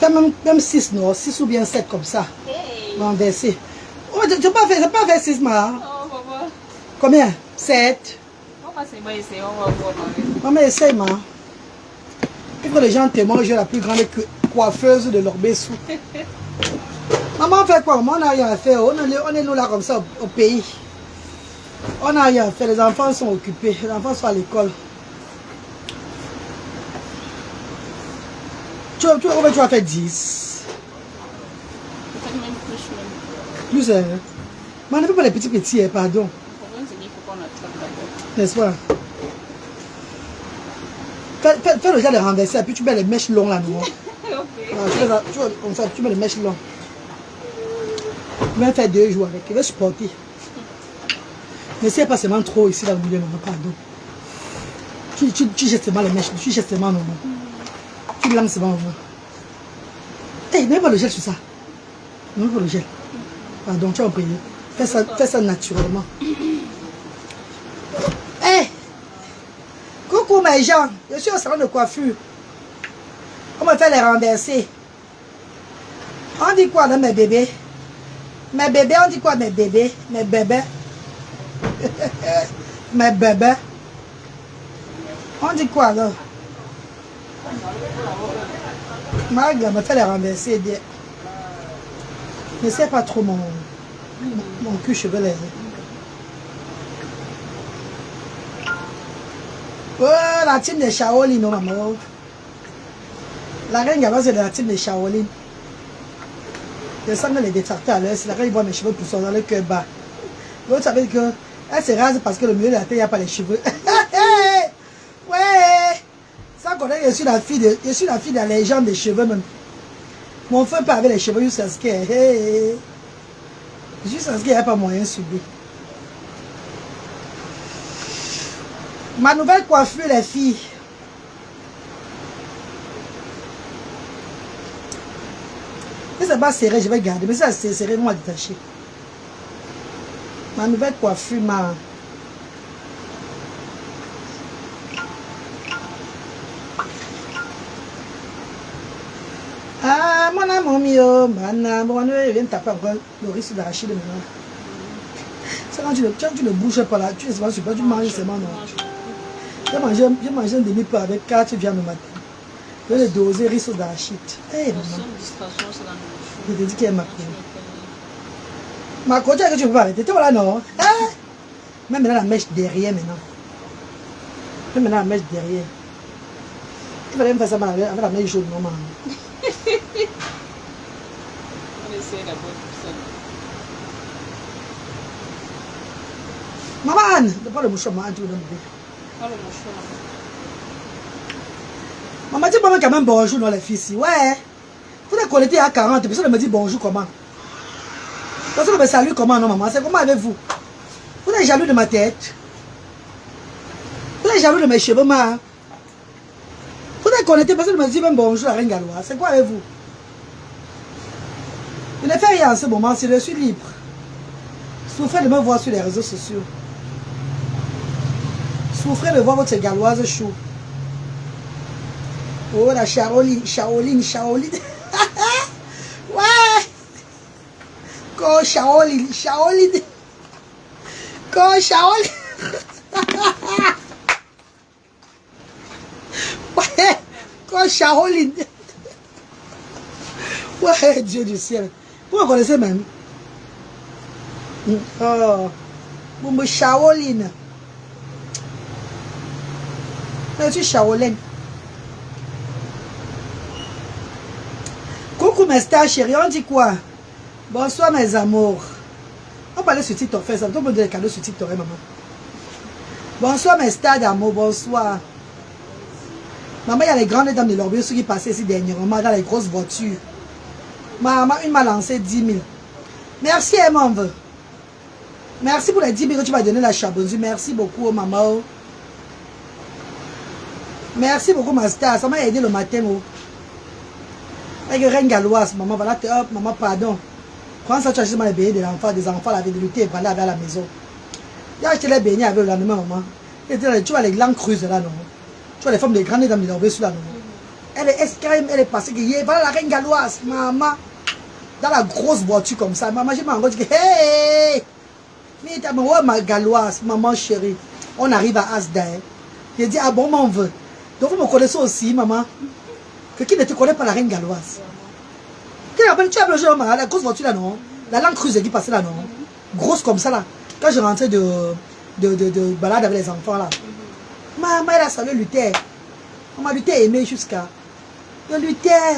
Fais même 6, non? 6 ou bien 7 comme ça. Hey. Renverser. Oh, tu n'as pas fait 6, ma. Oh, papa. Combien? 7. On va essayer, on va voir. Maman, essaye, ma. Il faut que les gens témoignent, je suis la plus grande coiffeuse de l'Orbessou. Maman, on fait quoi? Maman, on n'a rien à faire. On est nous là comme ça au pays. On n'a rien à faire. Les enfants sont occupés. Les enfants sont à l'école. Tu vas faire 10. Peut-être même plus. Plus, hein? Mais on ne fait pas les petits, pardon. Le problème, c'est qu'il faut qu'on attrape d'abord. N'est-ce pas? Fais le genre de renverser, et puis tu mets les mèches longues là, non? Ok. Tu mets les mèches longues. Tu vas faire 2 jours avec. Il va supporter. N'essaie pas seulement trop ici dans le milieu, non, pardon. Tu jettes seulement les mèches, tu jettes seulement, non. Tu lances seulement, non. Hé, mets pas le gel sur ça. Non, pas le gel. Pardon, tu vas en prier. Fais ça naturellement. Hé! Coucou mes gens, je suis au salon de coiffure. On me fait les renverser. On dit quoi là mes bébés? Mes bébés, on dit quoi mes bébés? Mes bébés? Mes bébés? On dit quoi là? Marie me fait les renverser. Ne sais pas trop mon cul chevelu. Oh, la team de Shaolin, non, maman. La reine Gaba, c'est de la team de Shaolin. Je sens que les détracteurs à l'heure, c'est la reine, ils voient mes cheveux poussant dans le cœur bas. L'autre savait que elle se rase parce que le milieu de la tête, il n'y a pas les cheveux. Ouais! Sans connaître, je suis la fille de la légende des cheveux même. Mon frère pas avec les cheveux jusqu'à ce qu'il hey. Jusqu'à ce qu'il n'y ait pas moyen de subir. Ma nouvelle coiffure, les filles. Si c'est pas serré, je vais garder. Mais si c'est serré, moi détacher. Ma nouvelle coiffure, ma... Ah, mon amour mio, mon je viens de taper encore le risque d'arracher de maintenant. C'est quand tu ne bouges pas là, tu ne sais pas, tu manges seulement non. J'ai mangé un demi-peu avec 4 viandes le matin. Je vais le doser risque d'arachide. Hé, maman. Je te dis qu'elle est ma cour. Ma cour, tu as que tu ne peux pas arrêter. Tu vois là, non? Même maintenant la mèche derrière maintenant. Même maintenant la mèche derrière. Il fallait me faire ça avec la mèche jaune, maman. On essaie d'abord tout ça. Maman, ne pas le mouchoir, maman, tu veux donner. Pas le mouchoir. Maman, dis maman quand même bonjour dans les filles ici. Ouais. Vous êtes connecté à 40, personne ne me dit bonjour comment. Personne ne me salue comment, non maman. C'est comment avec vous? Vous êtes jaloux de ma tête. Vous êtes jaloux de mes cheveux, maman. Vous êtes connecté, personne ne me dit même bonjour à Ringalois. C'est quoi avec vous? Je ne fais rien en ce moment, je suis libre. Souffrez de me voir sur les réseaux sociaux. Souffrez de voir votre galoise chou. Oh la Shaolin. Ouais. Go Shaolin. Go Shaolin. Ouais. Go Shaolin. Ouais, Dieu du ciel. Vous me connaissez même? Oh. Vous me Shaolin. Je suis Shaolin. Coucou mes stars chérie, on dit quoi? Bonsoir mes amours. On parlait sur TikTok, fait ça. Tout le monde donne des cadeaux sur TikTok, maman. Bonsoir mes stars d'amour, bonsoir. Maman, il y a les grandes dames de l'Orbessou qui passaient ici dernièrement dans les grosses voitures. Maman, une m'a lancé 10 000. Merci, mon veut. Merci pour les 10 000 que tu m'as donné la Chabonzu. Merci beaucoup, maman. Merci beaucoup, ma star. Ça m'a aidé le matin. Oh. Avec reine galoise, maman, voilà, hop, maman, pardon. Quand ça, tu as acheté les beignets des enfants, la vidéité, pour aller à la maison. J'ai acheté les beignets avec le lendemain, maman. Et tu vois les glandes creuses là, non? Tu vois les femmes de grandes dames de l'Orbessou là, non? Elle est passée, voilà la reine galloise, maman. Dans la grosse voiture comme ça, maman, j'ai encore dit, hey! Mais t'as ma galloise, maman chérie. On arrive à Asda. J'ai dit, ah bon, m'en veut. Donc vous me connaissez aussi, maman. Que qui ne te connaît pas la reine galloise? Tu appelles le genre, la grosse voiture là, non? La Land Cruiser qui passait là, non? Grosse comme ça là. Quand je rentrais de balade avec les enfants là. Maman, elle a salué Luther. Maman, Luther aimé jusqu'à. Luther.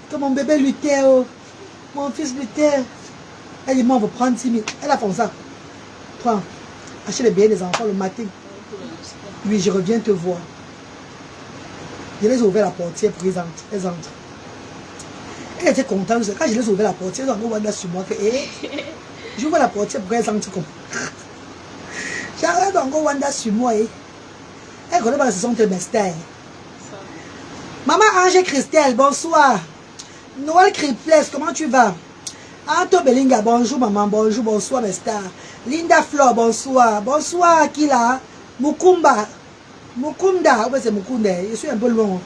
Que mon bébé Luther. Oh. Mon fils Luther. Elle dit, moi, on va prendre 6 000. Elle a fait ça. Prends. Achète les billets des enfants le matin. Oui, je reviens te voir. Je les ai ouvert la portière pour qu'ils entrent. Elles entrent. Elle était contente. Quand je les ai ouvert la portière, ils ont Wanda sur moi. J'ouvre la portière pour qu'elles entrent comme. J'arrête encore Wanda sur moi. Elle connaît pas la saison trimestre. Maman Ange Christelle, bonsoir. Noël Criples, comment tu vas? Anto Belinga, bonjour maman, bonjour, bonsoir mes stars. Linda Flor, bonsoir. Bonsoir, qui là? Mukumba. Mukunda, ouais, c'est Mukunda, je suis un peu loin.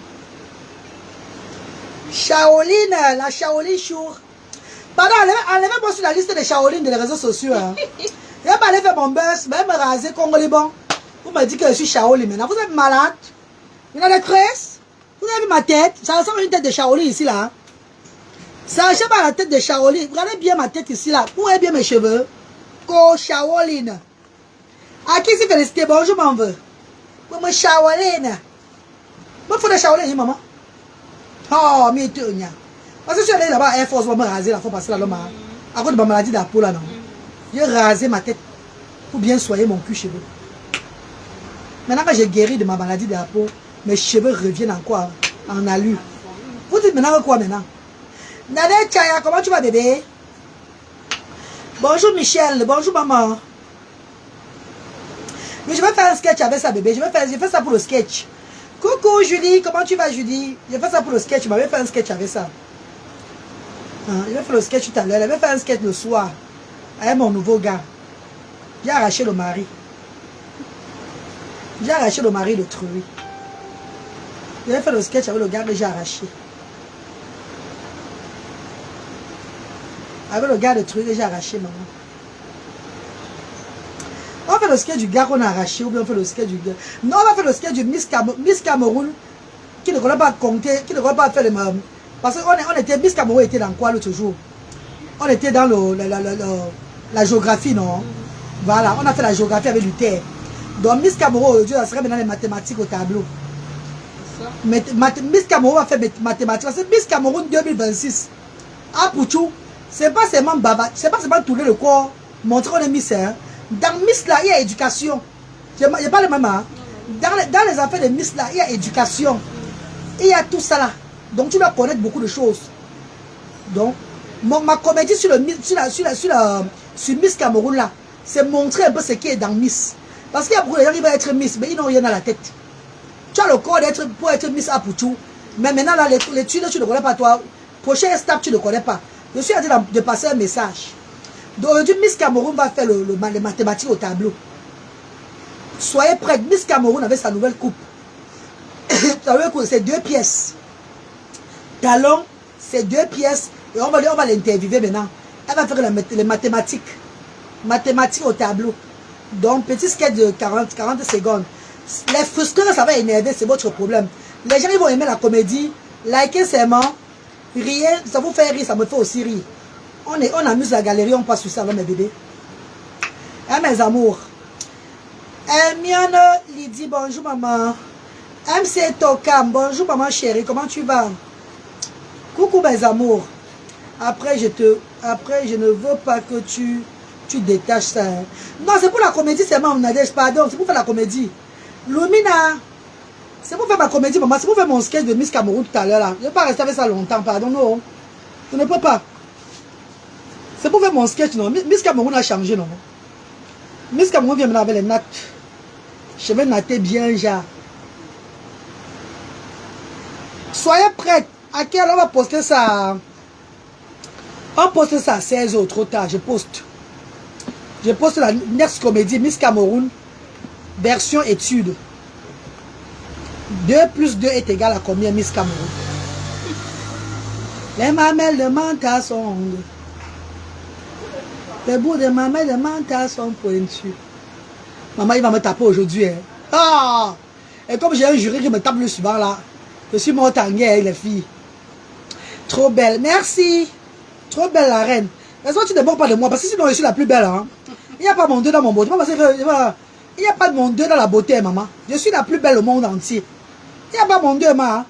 Shaolin, la Shaolin Chour. Pardon, enlevez-moi sur la liste des Shaolin des réseaux sociaux. Hein. Je vais pas aller faire mon buzz, même me raser Congolais bon. Vous me dites que je suis Shaolin maintenant. Vous êtes malade? Vous avez des tresses? Vous avez vu ma tête? Ça ressemble à une tête de Shaolin ici là. Ça ressemble à la tête de Shaolin. Regardez bien ma tête ici là. Vous voyez bien mes cheveux? Ko Shaolin. À qui s'est félicité? Bonjour, m'en veux. Moi, Shaolin. Moi, il faut des Shaolin, maman. Oh, mais tu es. Parce que je suis allé là-bas à Air Force, je vais me raser là, il faut passer là, à cause de ma maladie de la peau là, non. J'ai rasé ma tête pour bien soigner mon cul cheveux. Maintenant que j'ai guéri de ma maladie de la peau, mes cheveux reviennent encore en allure. Vous dites maintenant quoi maintenant? Nadé Chaya, comment tu vas bébé? Bonjour Michel, bonjour maman. Mais je vais faire un sketch avec ça bébé, je fais ça pour le sketch. Coucou Julie, comment tu vas Julie? Je fais ça pour le sketch, je vais faire un sketch avec ça. Hein, je vais faire le sketch tout à l'heure, je vais faire un sketch le soir avec mon nouveau gars. J'ai arraché le mari. J'ai arraché le mari de Truy. Je vais faire le sketch avec le gars que j'ai arraché. Avec le gars de Truy que j'ai arraché maman. On fait le sketch du gars qu'on a arraché ou bien on fait le sketch du gars. Non, on va faire le sketch du Miss Cameroun qui ne connaît pas compter, qui ne connaît pas faire les mêmes. Parce que était, Miss Cameroun était dans quoi l'autre jour? On était dans la géographie, non? Voilà, on a fait la géographie avec Luther. Donc Miss Cameroun aujourd'hui, ça serait maintenant les mathématiques au tableau. Miss Cameroun va faire mathématiques. Parce que Miss Cameroun 2026, à Pouchou, c'est pas seulement bavard, c'est pas seulement tourner le corps, montrer qu'on est Miss. Hein. Dans Miss là, il y a éducation. Je parle même. Hein. Dans les affaires de Miss là, il y a éducation. Il y a tout ça là. Donc tu dois connaître beaucoup de choses. Donc, ma comédie sur Miss Cameroun là, c'est montrer un peu ce qui est dans Miss. Parce qu'il y a beaucoup de gens qui vont être Miss, mais ils n'ont rien à la tête. Tu as le corps pour être Miss à Pouchou. Mais maintenant là, l'étude, tu ne connais pas toi. Prochaine step, tu ne connais pas. Je suis en train de passer un message. Donc aujourd'hui, Miss Cameroun va faire les mathématiques au tableau. Soyez prêts. Miss Cameroun avec sa nouvelle coupe. C'est 2 pièces. Talon, c'est 2 pièces. Et on va l'interviewer maintenant. Elle va faire les mathématiques. Mathématiques au tableau. Donc, petit sketch de 40 secondes. Les frustrés, ça va énerver, c'est votre problème. Les gens, ils vont aimer la comédie. Likez seulement. Rien, ça vous fait rire, ça me fait aussi rire. On amuse la galerie, on passe sur ça, mes bébés. Hein, mes amours. Miane Lydie, bonjour maman. MC Tokam, bonjour maman chérie, comment tu vas? Coucou mes amours. Après, je ne veux pas que tu détaches ça. Hein. Non, c'est pour la comédie, c'est mon Nadège, pardon, c'est pour faire la comédie. Lumina, c'est pour faire ma comédie, maman, c'est pour faire mon sketch de Miss Cameroun tout à l'heure là. Je ne vais pas rester avec ça longtemps, pardon, non. Je ne peux pas. C'est pour faire mon sketch, non. Miss Cameroun a changé, non. Miss Cameroun vient me laver les nattes. Je vais natter bien, genre. Soyez prêts. À quelle heure on va poster ça? On poste ça à 16h, trop tard. Je poste la next comédie, Miss Cameroun, version étude. 2 plus 2 est égal à combien, Miss Cameroun? Les mamelles de Manta sont longues. Les bouts de mamelles de Manta sont pointus. Maman, il va me taper aujourd'hui. Hein. Ah! Et comme j'ai un jury qui me tape le suivant là, je suis morte en guerre avec les filles. Trop belle. Merci. Trop belle la reine. Mais toi, tu ne débordes pas de moi parce que sinon je suis la plus belle. Hein. Il n'y a pas mon deux dans mon beauté. Il n'y a pas de mon deux dans la beauté, maman. Je suis la plus belle au monde entier. Il n'y a pas mon deux, ma.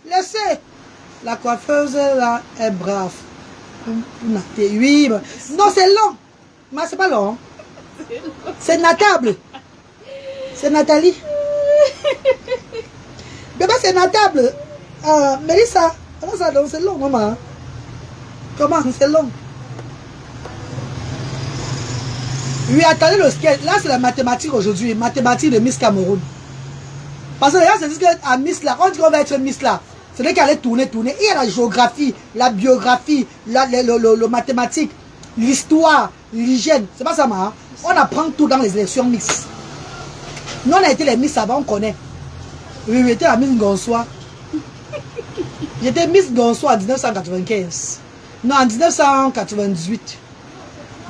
Laissez. La coiffeuse là est brave. Oui. Non, c'est long. Mais c'est pas long. C'est Natable. C'est Nathalie. Bébé, c'est Natable. Mélissa. Comment ça donc? C'est long, maman. Comment? C'est long. Oui, attendez le sketch. Là, c'est la mathématique aujourd'hui. Mathématique de Miss Cameroun. Parce que les gens se disent qu'à Miss là, quand on va être Miss là, c'est qu'elle allait tourner. Il y a la géographie, la biographie, le mathématique, l'histoire, l'hygiène. C'est pas ça, ma. On apprend tout dans les élections Miss. Nous, on a été les Miss avant, on connaît. Oui, j'étais la Miss Gonsois. J'étais Miss Gonsois en 1995. Non, en 1998.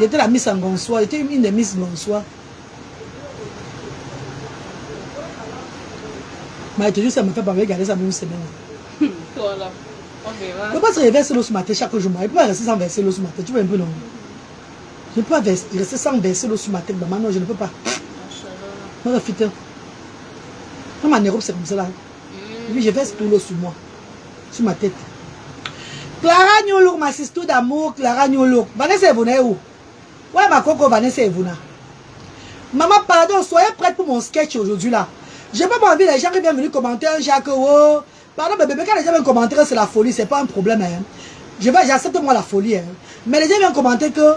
J'étais la Miss en Gonsois. J'étais une des Miss Gonsois. Mais toujours, ça me fait pas regarder ça même une semaine. Voilà. On verra. Je ne peux pas se réverser l'eau sur ma tête chaque jour. Je ne peux pas rester sans verser l'eau sur ma tête. Tu vois un peu, non? Je ne peux pas rester sans verser l'eau sur ma tête. Maman, non, je ne peux pas. Je refite. Comme en Europe, c'est comme ça là. Et puis je verse tout l'eau sur moi. Sur ma tête. Clara Nyolouk, ma sister d'amour, Clara Nyolouk. Vanessa Evuna est où? Ouais, ma coco, Vanessa Evuna. Maman, pardon, soyez prête pour mon sketch aujourd'hui là. J'ai pas envie les gens qui viennent venir commenter un Jacques. Oh. Pardon, bébé, quand les gens viennent commenter, c'est la folie, c'est pas un problème. Hein. J'accepte moi la folie. Hein. Mais les gens viennent commenter que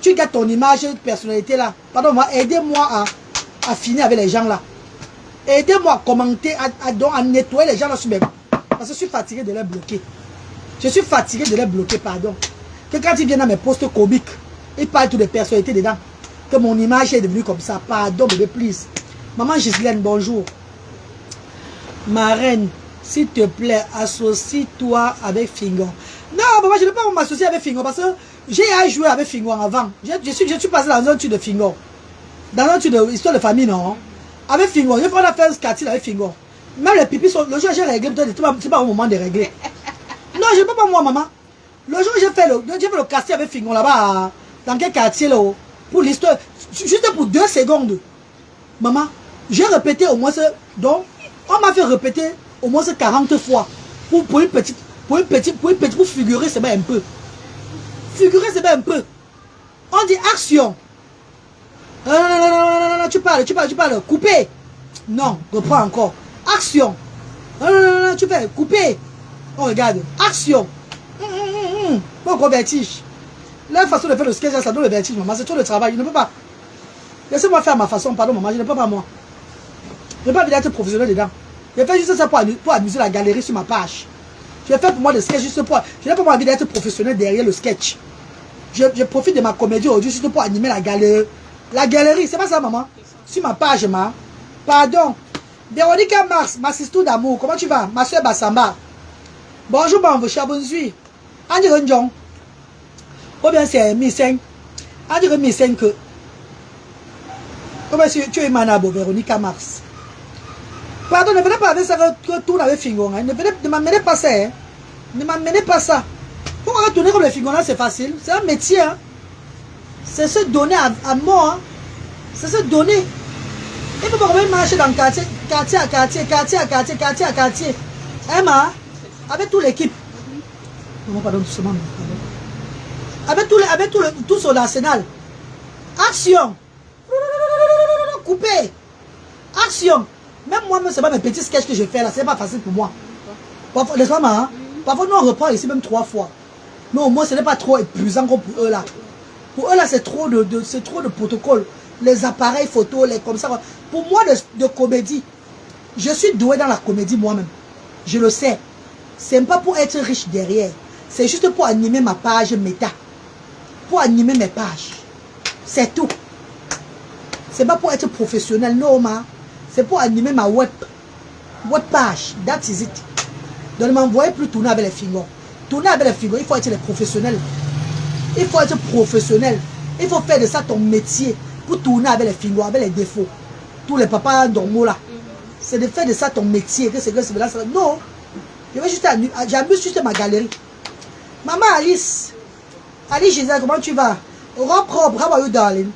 tu gardes ton image de personnalité là. Pardon, aidez-moi à finir avec les gens là. Aidez-moi à commenter, à nettoyer les gens là sur mes... Parce que je suis fatigué de les bloquer. Je suis fatigué de les bloquer, pardon. Que quand ils viennent dans mes posts comiques, ils parlent toutes les personnalités dedans. Que mon image est devenue comme ça. Pardon, bébé, please. Maman Gislaine, bonjour. Ma reine, s'il te plaît, associe-toi avec Fingon. Non, maman, je ne vais pas m'associer avec Fingon parce que j'ai joué avec Fingon avant. Je suis passé dans un truc de Fingon. Dans un truc d'histoire de famille, non? Avec Fingon. Je vais faire un quartier avec Fingon. Même les pipis sont... Le jour où j'ai réglé, peut-être c'est pas au moment de régler. Non, je ne peux pas moi, maman. Le jour où j'ai fait le quartier avec Fingon là-bas, dans quel quartier là? Pour l'histoire, juste pour 2 secondes. Maman, j'ai répété au moins ce... Donc, on m'a fait répéter au moins 40 fois. Pour figurer, c'est bien un peu. Figurer, c'est bien un peu. On dit action. Non, tu parles. Couper. Non, reprends encore. Action. Non, tu fais couper. On regarde. Action. Pourquoi vertige? La façon de faire le sketch, ça donne le vertige, maman. C'est trop de travail. Je ne peux pas. Laissez-moi faire ma façon, pardon, maman. Je ne peux pas, moi. Je n'ai pas envie d'être professionnel dedans. Je fais juste ça pour amuser la galerie sur ma page. Je fais pour moi le sketch juste pour... Je n'ai pas envie d'être professionnel derrière le sketch. Je profite de ma comédie aujourd'hui juste pour animer la galerie. La galerie, c'est pas ça, maman? Sur ma page, ma. Pardon. Véronica Mars, ma sister d'amour. Comment tu vas? Ma soeur Bassamba. Bonjour, Bambo, Chabonzui. Andi Renjong. Ou bien c'est Misseng. Andi Misseng que... Comment tu es manabo, Véronica Mars? Pardon, ne venez pas avec ça que tourne avec Fingon. Hein. Ne m'amenez pas ça. Hein. Ne m'amenez pas ça. Pourquoi tourner comme le Fingon là, c'est facile. C'est un métier. Hein. C'est se donner à mort. Hein. C'est se donner. Il faut pas marcher dans le quartier à quartier. Hein, ma? Avec toute l'équipe. Non, pardon, doucement. Avec tout son arsenal. Action. Couper. Action. Même moi, c'est pas mes petits sketchs que je fais là, c'est pas facile pour moi. Parfois, les femmes, hein, parfois nous on reprend ici même 3 fois. Mais au moins ce n'est pas trop épuisant comme pour eux là. Pour eux là, c'est trop de protocole. Les appareils photos, les comme ça. Pour moi de comédie, je suis doué dans la comédie moi-même. Je le sais. C'est pas pour être riche derrière. C'est juste pour animer ma page méta. Pour animer mes pages. C'est tout. C'est pas pour être professionnel, non, ma. C'est pour animer ma web page. That is it. Donc ne m'envoyez plus tourner avec les fingers. Tourner avec les fingers, il faut être les professionnels. Il faut être professionnel. Il faut faire de ça ton métier pour tourner avec les fingers, avec les défauts. Tous les papas normaux là. C'est de faire de ça ton métier. Que c'est là. Non. Je vais juste j'amuse juste ma galerie. Maman Alice. Alice Gisèle, comment tu vas? Robe propre, how are you darling?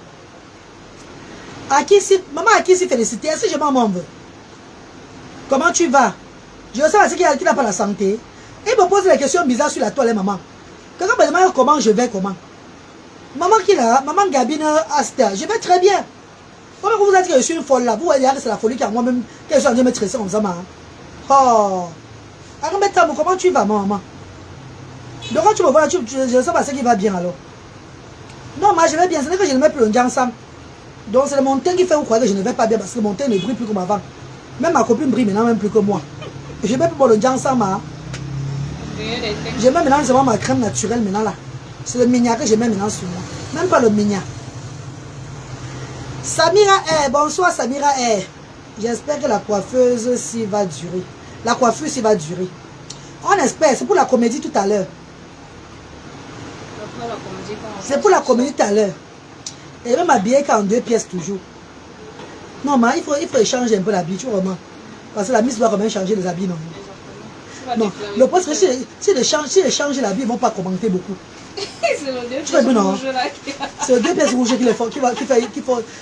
Maman Akissi félicité. Est-ce que je m'en veux? Comment tu vas? Je sais pas qui n'a pas la santé. Il me pose des questions bizarres sur la toile, maman. Quelqu'un me demande comment je vais, comment. Maman qui là, maman Gabine Aster, je vais très bien. Comment vous avez dit que je suis une folle là? Vous voyez, c'est la folie qui a moi-même, qu'elle soit en train de me stresser comme ça, maman. Oh. Alors, comment tu vas, maman? Donc quand tu me vois là, je ne sais pas ce qui va bien alors. Non, moi je vais bien, ce n'est que je ne mets plus le ensemble. Donc c'est le montagne qui fait vous croyez que je ne vais pas bien parce que le montagne ne brille plus comme avant. Même ma copine brille maintenant même plus que moi. Je ne mets plus le ensemble. Je mets maintenant seulement ma crème naturelle maintenant là. C'est le mignon que je mets maintenant sur moi. Même pas le mignon. Samira Air, bonsoir Samira Air. J'espère que la coiffeuse s'y va durer. La coiffure s'y va durer. On espère, c'est pour la comédie tout à l'heure. C'est pour la comédie tout à l'heure. Et même m'habiller qu'en 2 pièces toujours. Non, mais il faut échanger un peu l'habit, tu vois vraiment. Parce que la Miss doit quand même changer les habits, non? Non, le point c'est que si elle change l'habit, ils ne vont pas commenter beaucoup. C'est le 2 pièces rouges là. C'est le 2 pièces rouges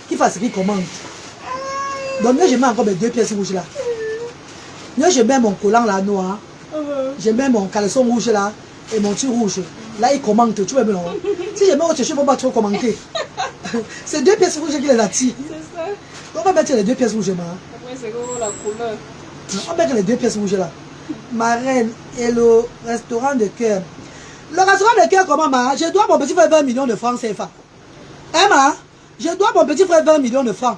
qui fait ce qu'il commande. Donc là, je mets encore mes 2 pièces rouges là. Là, je mets mon collant là noir. Je mets mon caleçon rouge là. Et mon truc rouge. Là, il commente, tu vois bien. Si je mets autre chose, ils ne vont pas trop commenter. C'est 2 pièces rouges qui les attirent. C'est ça. On va mettre les 2 pièces rouges là. Après, c'est comme la couleur. On va mettre les 2 pièces rouges là. Ma reine et le restaurant de cœur. Le restaurant de cœur, comment, ma? Je dois mon petit frère 20 millions de francs CFA. Hein, ma? Je dois mon petit frère 20 millions de francs.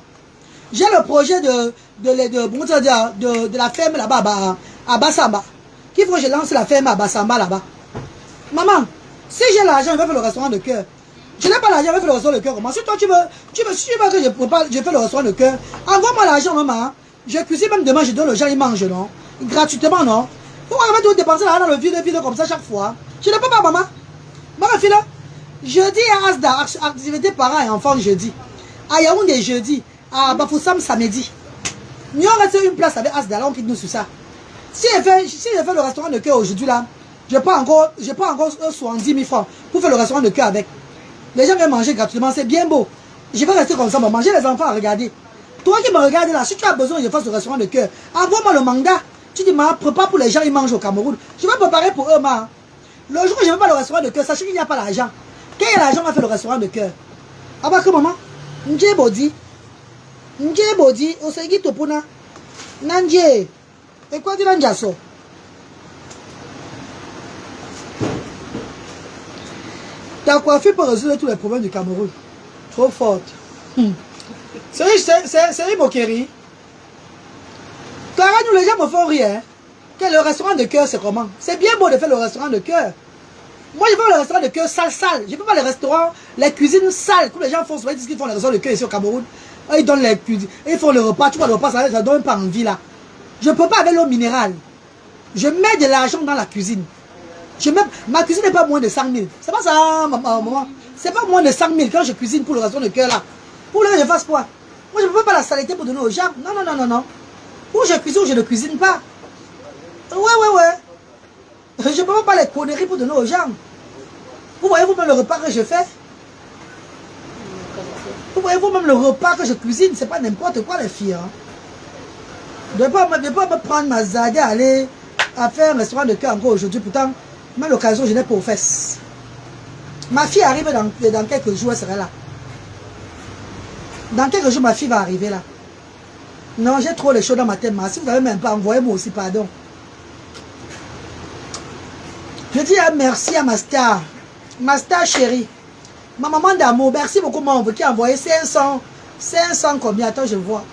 J'ai le projet de la ferme là-bas à Bassamba. Qu'il faut que je lance la ferme à Bassamba là-bas. Maman, si j'ai l'argent, je vais faire le restaurant de cœur. Je n'ai pas l'argent, je vais faire le restaurant de cœur. Comment? Si toi tu veux que je fais le restaurant de cœur, envoie-moi l'argent, maman. Je cuisine même demain, je donne aux gens, ils mangent, non? Gratuitement, non? Pourquoi on va tout dépenser là dans le vide comme ça chaque fois? Je ne peux pas, maman. Maman, fille là. Jeudi à Asda, activité parents et enfants jeudi. À Yaoundé jeudi. À Bafoussam samedi. Nous on reste une place avec Asda, là on quitte nous sur ça. Si je fais le restaurant de cœur aujourd'hui là, je prends encore 70 000 francs pour faire le restaurant de cœur avec. Les gens viennent manger gratuitement, c'est bien beau. Je vais rester comme ça, pour manger les enfants à regarder. Toi qui me regardes là, si tu as besoin que je fasse le restaurant de cœur, envoie-moi le mandat. Tu dis, ma, prépare pour les gens, ils mangent au Cameroun. Je vais préparer pour eux, ma. Le jour où je ne fais pas le restaurant de cœur, sachez qu'il n'y a pas l'argent. Quand il y a l'argent, on va faire le restaurant de cœur. Ah bah que maman, Ndje Bodi, Osegi Topuna, Nandje, et quoi dire Njaso? Ta coiffure peut résoudre tous les problèmes du Cameroun. Trop forte. C'est une moquerie. Clara, nous les gens me font rire. Que le restaurant de cœur, c'est comment? C'est bien beau de faire le restaurant de cœur. Moi, je fais le restaurant de cœur sale. Je ne fais pas les restaurants, les cuisines sales. Comme les gens font souvent, ils disent qu'ils font les restaurants de cœur ici au Cameroun. Ils donnent les cuisines. Ils font le repas. Tu vois, le repas, ça ne donne pas envie là. Je ne peux pas avec l'eau minérale. Je mets de l'argent dans la cuisine. Ma cuisine n'est pas moins de 100 000. C'est pas ça, maman. C'est pas moins de 100 000 quand je cuisine pour le restaurant de cœur là. Pour que je fasse quoi? Moi, je ne peux pas la saleté pour donner aux gens. Non. Ou je cuisine ou je ne cuisine pas. Ouais. Je ne peux pas les conneries pour donner aux gens. Vous voyez vous-même le repas que je fais? Vous voyez vous-même le repas que je cuisine? C'est pas n'importe quoi les filles. Hein. De ne pas me prendre ma zaga, aller à faire un restaurant de cœur encore aujourd'hui. Pourtant, même l'occasion, je n'ai pas aux fesses. Ma fille arrive dans quelques jours, elle sera là. Dans quelques jours, ma fille va arriver là. Non, j'ai trop les choses dans ma tête. Si vous n'avez même pas, envoyez-moi aussi, pardon. Je dis merci à ma star. Ma star chérie. Ma maman d'amour, merci beaucoup, maman, qui a envoyé 500 combien? Attends, je vois.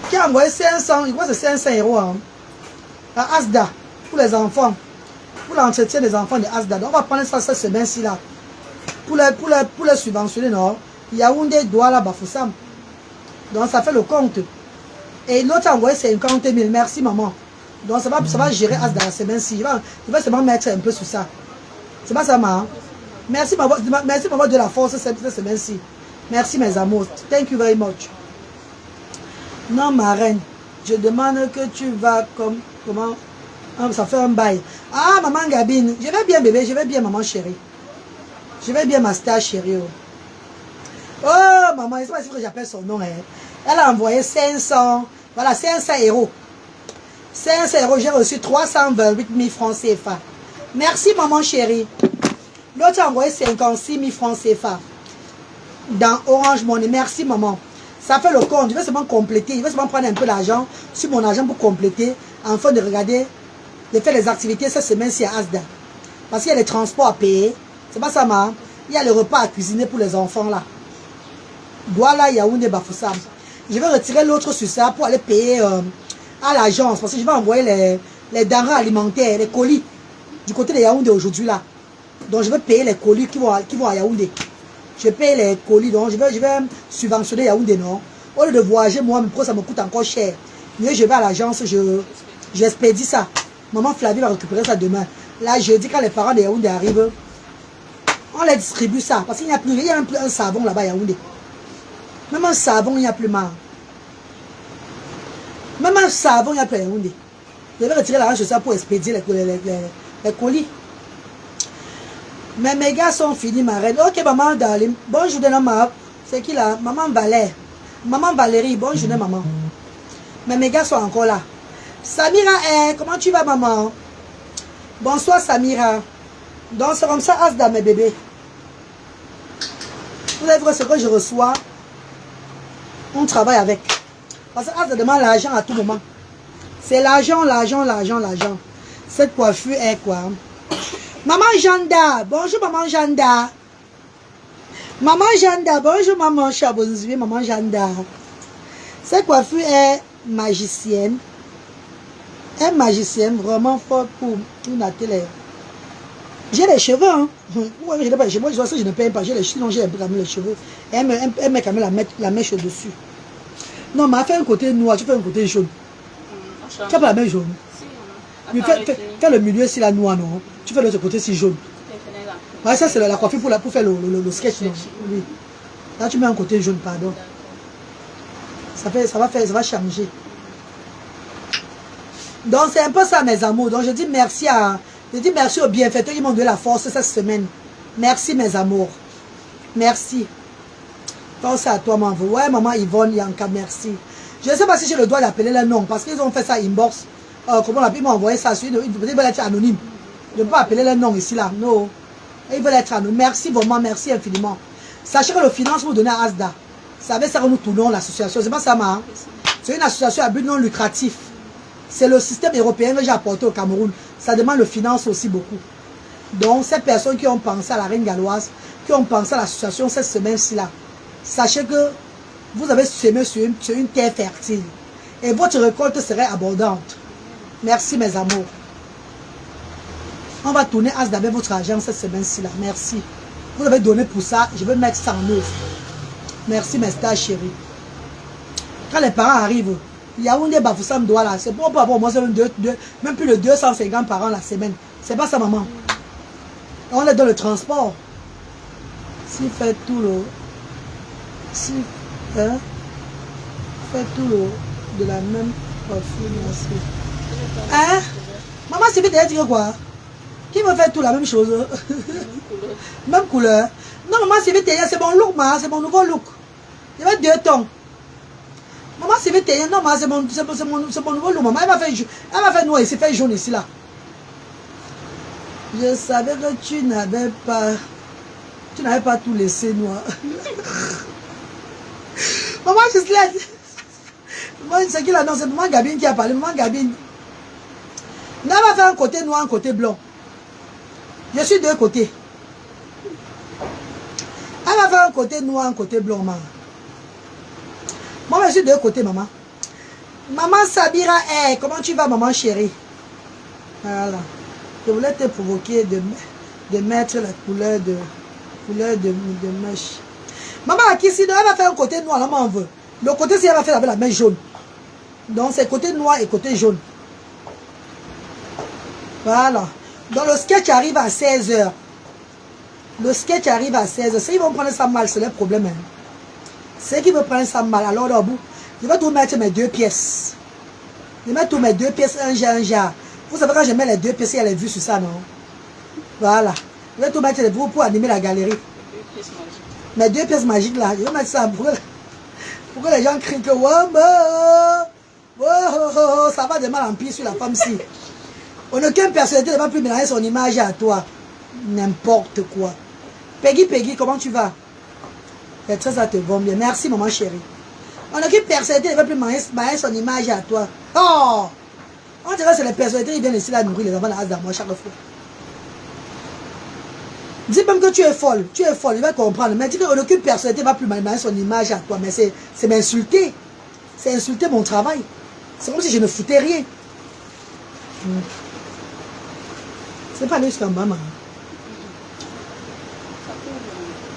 Qui a envoyé 500, je crois que c'est 500 € hein, à Asda, pour les enfants. Pour l'entretien des enfants de Asda. Donc, on va prendre ça cette semaine-ci là. Pour les subventionner, non? Yaoundé, Douala, Bafoussam. Donc, ça fait le compte. Et l'autre a envoyé 50 000. Merci, maman. Donc, ça va gérer As dans la semaine-ci. Je vais seulement mettre un peu sur ça. C'est pas ça, maman. Merci, maman, de la force cette semaine-ci. Merci, mes amours. Thank you very much. Non, ma reine. Je demande que tu vas comme... Comment? Ça fait un bail. Ah, maman Gabine. Je vais bien, bébé. Je vais bien, maman chérie. Je vais bien, ma star chérie. Oh, maman. C'est pas si que j'appelle son nom. Hein. Elle a envoyé 500. Voilà, 500 euros. 500 euros. J'ai reçu 328 000 francs CFA. Merci, maman chérie. L'autre a envoyé 56 000 francs CFA. Dans Orange Money. Merci, maman. Ça fait le compte. Je vais seulement compléter. Je vais seulement prendre un peu d'argent sur mon argent pour compléter. Afin de regarder, de faire les activités cette semaine-ci à Asda. Parce qu'il y a les transports à payer. C'est pas ça, maman. Il y a le repas à cuisiner pour les enfants là. Douala, Yaoundé, Bafoussam. Je vais retirer l'autre sur ça pour aller payer à l'agence. Parce que je vais envoyer les denrées alimentaires, les colis du côté de Yaoundé aujourd'hui là. Donc je vais payer les colis qui vont à Yaoundé. Je paye les colis, donc je vais subventionner Yaoundé, non. Au lieu de voyager, moi, ça me coûte encore cher. Mieux, je vais à l'agence, j'expédie ça. Maman Flavie va récupérer ça demain. Là, jeudi, quand les parents de Yaoundé arrivent, on les distribue ça. Parce qu'il n'y a plus, il y a même plus un savon là-bas à Yaoundé. Même un savon, il n'y a plus marre. Même un savon, il n'y a plus à Yaoundé. Je vais retirer l'argent sur ça pour expédier les colis. Mais mes gars sont finis, ma reine. Ok, maman, darling. Bonne journée, maman. C'est qui là? Maman Valère. Maman Valérie, bonne journée, maman. Mais mes gars sont encore là. Samira, comment tu vas, maman? Bonsoir, Samira. Donc, c'est comme ça, Asda, mes bébés. Vous allez voir ce que je reçois. On travaille avec. Parce que Asda demande l'argent à tout moment. C'est l'argent, l'argent, l'argent, l'argent. Cette coiffure est quoi? Maman Janda, bonjour maman Janda. Maman Janda, bonjour maman Chabonzui, maman Janda. Cette coiffure est magicienne. Elle est magicienne, vraiment forte pour une télé. J'ai les cheveux, hein. Ouais, je n'ai pas les cheveux. Moi, je ne paye pas. J'ai les cheveux, non, j'ai quand même les cheveux. Elle met quand même la mèche dessus. Non, mais elle fait un côté noir, tu fais un côté jaune. Tu n'as pas la mèche jaune. Mais fais le milieu si la noire, non. Tu fais l'autre côté si jaune. Ouais, ça c'est la coiffure pour faire le sketch, non. Oui. Là tu mets un côté jaune, pardon. Ça va changer. Donc c'est un peu ça mes amours. Donc je dis merci aux bienfaiteurs qui m'ont donné la force cette semaine. Merci mes amours. Merci. Pense à toi, maman. Ouais, maman Yvonne Yanka, merci. Je ne sais pas si j'ai le droit d'appeler le nom parce qu'ils ont fait ça inbox. Comment on l'appelle? Ils m'ont envoyé ça sur ils veulent être anonyme. Je ne peux pas appeler le nom ici là. Non. Ils veulent être anonymes. Merci vraiment, merci infiniment. Sachez que le financement donné à Asda, c'est avec ça que nous tournons l'association. C'est pas ça, ma. C'est une association à but non lucratif. C'est le système européen que j'ai apporté au Cameroun. Ça demande le finance aussi beaucoup. Donc, ces personnes qui ont pensé à la reine galloise, qui ont pensé à l'association cette semaine-ci là, sachez que vous avez semé sur une terre fertile. Et votre récolte serait abondante. Merci mes amours. On va tourner Asda avec votre argent cette semaine-ci là. Merci. Vous avez donné pour ça. Je vais mettre ça en œuvre. Merci mes stars chéris. Quand les parents arrivent, Yaoundé Bafoussam doit là. C'est pour avoir moi même plus de 250 par an la semaine. C'est pas ça maman. On est dans le transport. Si fait tout le... Si... Hein? Fait tout le... De la même coiffure. Merci. Hein? Maman, c'est vite de dire quoi? Qui me fait tout la même chose? Même couleur. Non, maman, c'est vite c'est mon look, c'est mon nouveau look. Il y avait 2 tons. Maman, c'est vite non, c'est mon nouveau look, maman. Elle m'a fait noir ici, fait jaune ici, là. Je savais que tu n'avais pas tout laissé noir. Maman, je suis là. Moi, c'est qui là? Non, c'est maman Gabine qui a parlé. Maman Gabine. On va faire un côté noir, un côté blanc. Je suis de deux côtés. Elle va faire un côté noir, un côté blanc, maman. Moi, je suis de deux côtés, maman. Maman Sabira, comment tu vas, maman chérie? Voilà. Je voulais te provoquer de mettre la couleur de mèche. Maman, qui si elle va faire un côté noir, là, on veut. Le côté si elle va faire avec la main jaune. Donc c'est côté noir et côté jaune. Voilà. Donc le sketch arrive à 16h. Le sketch arrive à 16h. S'ils vont prendre ça mal, c'est leur problème. Hein. Ceux qui veulent prendre ça mal, alors au bout, je vais tout mettre mes 2 pièces. Je vais mettre tous mes 2 pièces, un jar. Vous savez quand je mets les 2 pièces, il y a les vues sur ça, non? Voilà. Je vais tout mettre les pour animer la galerie. 2 pièces magiques. Mes 2 pièces magiques là, je vais mettre ça pour que les gens crient que ça va de mal en pire sur la femme-ci. Aucune personnalité ne va plus mélanger son image à toi. N'importe quoi. Peggy, comment tu vas? Les tresses, ça te vont bien. Merci, maman chérie. Aucune personnalité ne va plus mélanger son image à toi. Oh! On dirait que c'est les personnalités qui viennent ici là nourrir les enfants dans moi chaque fois. Dis même que tu es folle, je vais comprendre. Mais dis qu'aucune personnalité ne va plus mélanger son image à toi. Mais c'est m'insulter. C'est insulter mon travail. C'est comme si je ne foutais rien. C'est pas lui jusqu'en bas, maman.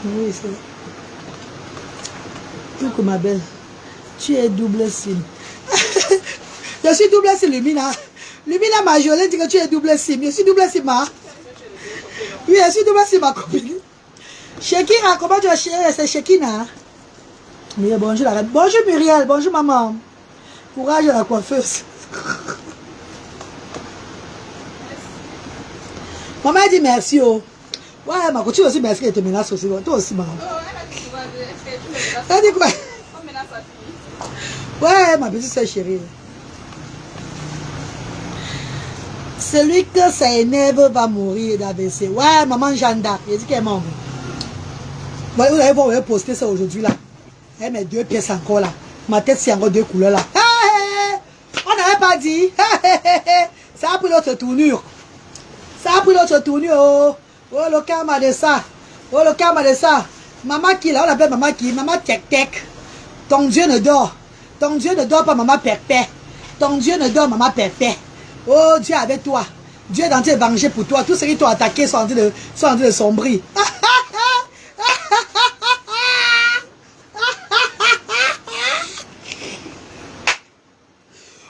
Oui, c'est... Coucou ma belle. Tu es double sim. Je suis double sim, Lumina. Lumina m'a jolé dit que tu es double sim. Je suis double sim, hein? Oui, je suis double sim, ma copine. Shekina, comment tu vas chérie? C'est Shekina. Oui, bonjour, bonjour Muriel, bonjour maman. Courage à la coiffeuse. Maman a dit merci, oh. Ouais, ma copine aussi merci qu'elle te menace aussi. Toi aussi, maman. Oh, elle a dit souvent, est-ce que tu me menaces? Elle a dit quoi? On menace sa fille. Ouais, ma petite soeur chérie. Celui que ça énerve va mourir d'AVC. Ouais, maman Jeanne d'Arc. Elle dit qu'elle est morte. Vous allez voir, on va poster ça aujourd'hui là. Elle met 2 pièces encore là. Ma tête, c'est encore 2 couleurs là. On n'avait pas dit. Ça a pris l'autre tournure. Ça a pris l'autre tournure. Oh, oh le karma de ça. Oh, le karma de ça. Maman qui là, on l'appelle maman qui? Maman tec-tec. Ton Dieu ne dort. Ton Dieu ne dort pas, maman pépé. Ton Dieu ne dort, maman pépé. Oh, Dieu est avec toi. Dieu est en train de venger pour toi. Tous ceux qui t'ont attaqué sont en train de sombrer.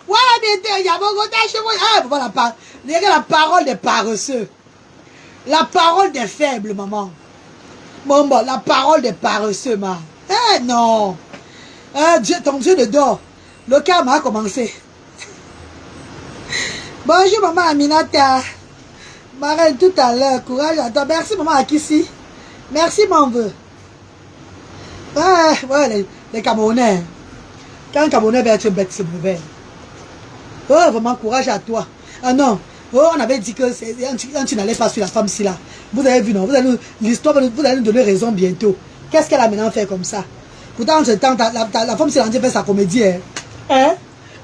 Ouais, mais il y a beaucoup de choses. La parole des paresseux. La parole des faibles, maman. Bon, la parole des paresseux, maman. Eh non. Ton Dieu ne dort. Le karma a commencé. Bonjour maman Aminata. Ma reine tout à l'heure. Courage à toi. Merci maman Akissi. Merci mon vœu. Ouais, les Camerounais. Quand un Camerounais va être bête, c'est mauvais. Oh, vraiment courage à toi. Ah non. Oh, on avait dit que tu n'allais pas sur la femme si là. Vous avez vu, non? L'histoire, vous allez nous donner raison bientôt. Qu'est-ce qu'elle a maintenant fait comme ça? Pourtant, la femme s'est rendue faire sa comédie. Hein?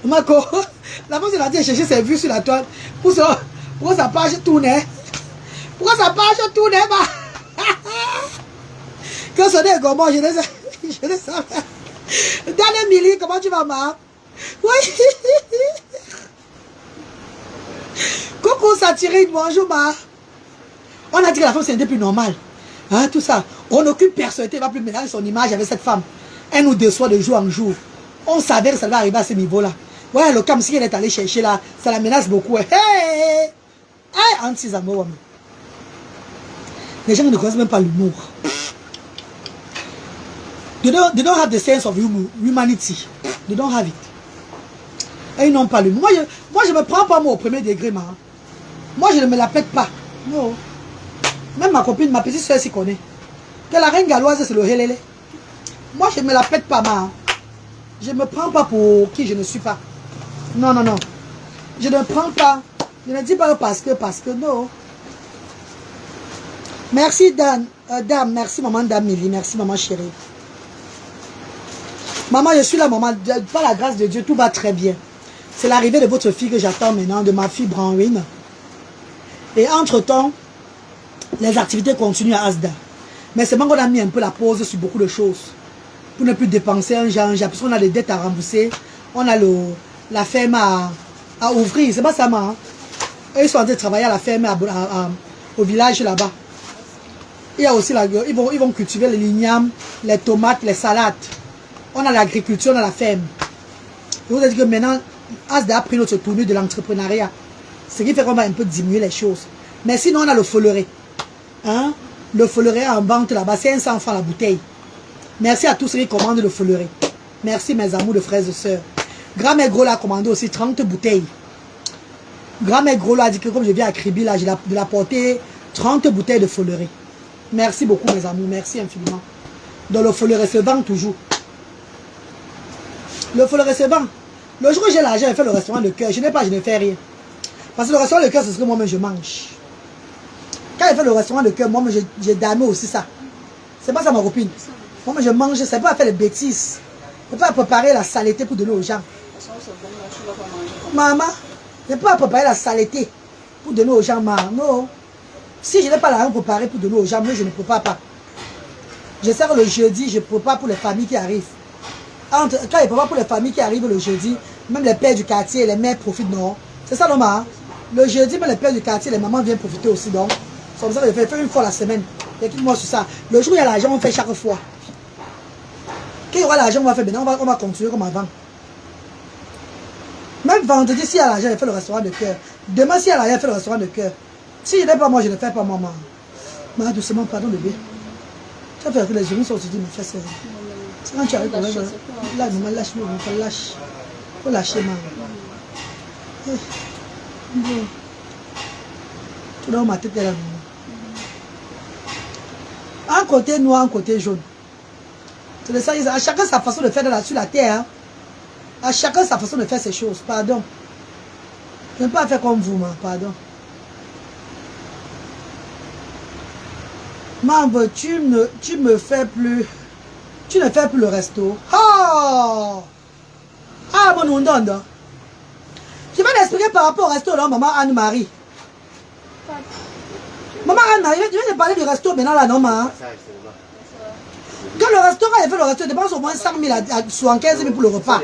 Marco, la femme s'est rendue chercher ses vues sur la toile. Pourquoi sa page tournait? Pourquoi sa page tournait? Quand ce n'est comment, je ne sais pas. Daniel Mili, comment tu vas, ma? Oui. Coucou Satyrine, bonjour, ma. On a dit que la femme c'était plus normale. Hein, tout ça. On occupe personnalité, va plus mélanger son image avec cette femme. Elle nous déçoit de jour en jour. On savait que ça va arriver à ce niveau-là. Ouais, le cam, si elle est allée chercher là, ça la menace beaucoup. Hey! Hey! Anti-amour. Les gens ne connaissent même pas l'humour. They don't have the sense of humanity. They don't have it. Et ils n'ont pas l'humour. Moi, je ne me prends pas moi au premier degré, ma. Moi, je ne me la pète pas. Non. Même ma copine, ma petite soeur s'y connaît. Que la reine galloise, c'est le helele. Moi, je ne me la pète pas, ma. Je ne me prends pas pour qui je ne suis pas. Non, non, non. Je ne prends pas. Je ne dis pas parce que, non. Merci, Dame. Merci, maman Damili. Merci, maman chérie. Maman, je suis là, maman. Par la grâce de Dieu, tout va très bien. C'est l'arrivée de votre fille que j'attends maintenant, de ma fille Branwyn. Et entre-temps, les activités continuent à Asda. Mais c'est moi qu'on a mis un peu la pause sur beaucoup de choses. Pour ne plus dépenser un genre, parce qu'on a des dettes à rembourser. On a la ferme à ouvrir. C'est pas ça, ma. Hein? Ils sont en train de travailler à la ferme au village là-bas. Il y a aussi ils vont cultiver les lignames, les tomates, les salades. on a l'agriculture, on a la ferme. Je vous ai dit que maintenant, Asda a pris notre tournure de l'entrepreneuriat. Ce qui fait qu'on va un peu diminuer les choses. Mais sinon, on a le folleré. Hein? Le folleré en vente là-bas, c'est 500 francs la bouteille. Merci à tous ceux qui commandent le folleré. Merci mes amours de frères et sœurs. Grand-mère Gros l'a commandé aussi 30 bouteilles. Grand-mère Gros a dit que comme je viens à Kribi, là, je vais apporter 30 bouteilles de folleré. Merci beaucoup mes amours, merci infiniment. Donc le folleré se vend toujours. Le folleré se vend. Le jour où j'ai l'argent, je fais le restaurant de cœur. Je n'ai pas, je ne fais rien. Parce que le restaurant de cœur, c'est ce que moi-même je mange. Quand je fais le restaurant de cœur, moi-même j'ai damé aussi ça. C'est pas ça ma copine. Moi-même je mange, c'est pas faire des bêtises. Je ne peux pas préparer la saleté pour donner aux gens. Maman, je ne peux pas préparer la saleté pour donner aux gens. Non. Si je n'ai pas l'argent préparé pour donner aux gens, moi je ne prépare pas. Je sers le jeudi, je prépare pour les familles qui arrivent. Quand je prépare pour les familles qui arrivent le jeudi, même les pères du quartier, les mères profitent, non? C'est ça normal. Hein? Le jeudi, même les pères du quartier, les mamans viennent profiter aussi. Donc, c'est comme ça que je fais une fois la semaine. Écoute-moi sur ça. Le jour où il y a l'argent, on fait chaque fois. Quand il y aura l'argent, on va faire maintenant, on va continuer comme avant. Même vendredi, s'il y a l'argent, je fais le restaurant de cœur. Demain, s'il y a l'argent, je fais le restaurant de cœur. Si je n'ai pas moi, je ne fais pas maman. Mais doucement, pardon bébé. Ça fait que les journées sont dit, mais fais ça. C'est quand tu arrives, là, maman, lâche-moi, il faut lâcher. Il faut lâcher, maman. Bon. Tout dans ma tête est là. Un côté noir, un côté jaune. C'est ça, à chacun sa façon de faire sur la terre. Hein. À chacun sa façon de faire ces choses. Pardon. Je ne peux pas faire comme vous, pardon. Maman, tu me fais plus. Tu ne fais plus le resto. Oh! Ah, bon, on donne. Je vais t'expliquer par rapport au resto, là, maman Anne-Marie. Maman Anne-Marie, je vais te parler du resto maintenant, là, non, maman. Quand le restaurant, il fait le resto, il dépense au moins 100 000 à 75 000 pour le repas.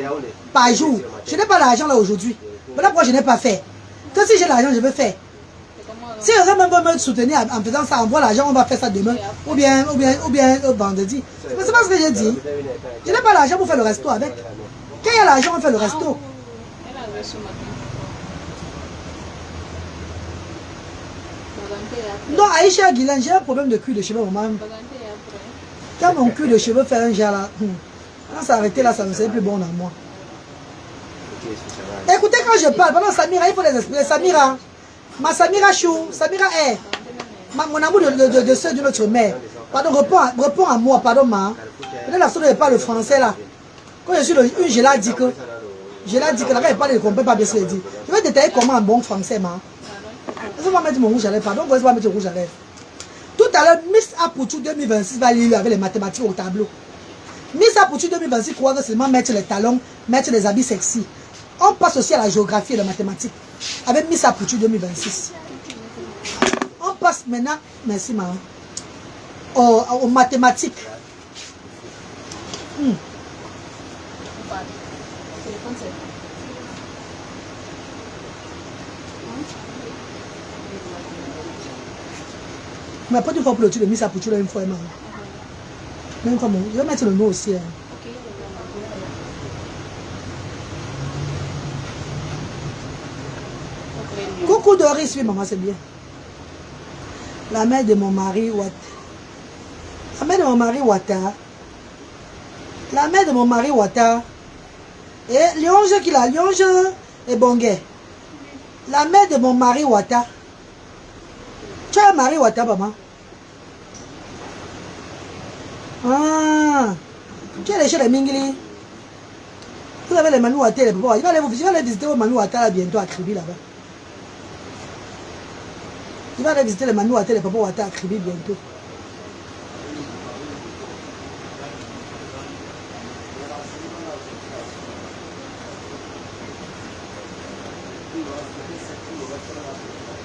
Par jour. Je n'ai pas l'argent, là, aujourd'hui. Voilà pourquoi je n'ai pas fait. Que si j'ai l'argent, je vais faire. Si quelqu'un même veut me soutenir en faisant ça, envoie l'argent, on va faire ça demain. Ou bien vendredi. C'est pas ce que j'ai dit. Je n'ai pas l'argent pour faire le resto avec. Quand il y a l'argent, on fait le resto. Non, Aïcha Guilan, j'ai un problème de cuir de cheveux, maman. Quand mon cuir de cheveux fait un genre là, quand ça arrêté là, ça ne serait plus bon dans moi. Écoutez, quand je parle, pendant Samira, il faut les expliquer. Samira, ma Samira Chou, Samira est mon amour de soeur de notre mère. Pardon, réponds à moi, pardon, ma. Peut-être la soeur ne parle le français là. Quand je suis une, je l'ai dit que là, quand elle parle, elle ne comprend pas bien ce qu'elle dit. Je vais détailler comment en bon français, ma. Est-ce qu'on va mettre mon rouge à lèvres? Pardon, pourquoi est-ce qu'on va mettre le rouge à lèvres? Tout à l'heure, Miss Apoutou 2026 va lire avec les mathématiques au tableau. Miss Apoutou 2026 croit que seulement mettre les talons, mettre les habits sexy. On passe aussi à la géographie et la mathématique avec Miss Apoutou 2026. On passe maintenant, merci maman, aux mathématiques. Mais pas une fois pour le truc de Miss Apoutou, une fois, maman. Même comme je vais mettre le nom aussi. Hein. Coucou Doris, oui maman, c'est bien. La mère de mon mari, Wata. La mère de mon mari, Wata. La mère de mon mari, Wata. Et Lyonge qui l'a, Lyonge et Bonguet. La mère de mon mari, Wata. Tu as un mari, Wata, maman? Ah, tu es allé chez les Mingili. Vous avez les Manu Wata, les papas. Je vais aller visiter vos Manu Wata là, bientôt à Kribi là-bas. Je vais aller visiter les Manu Wata, les papas Wata à Kribi bientôt.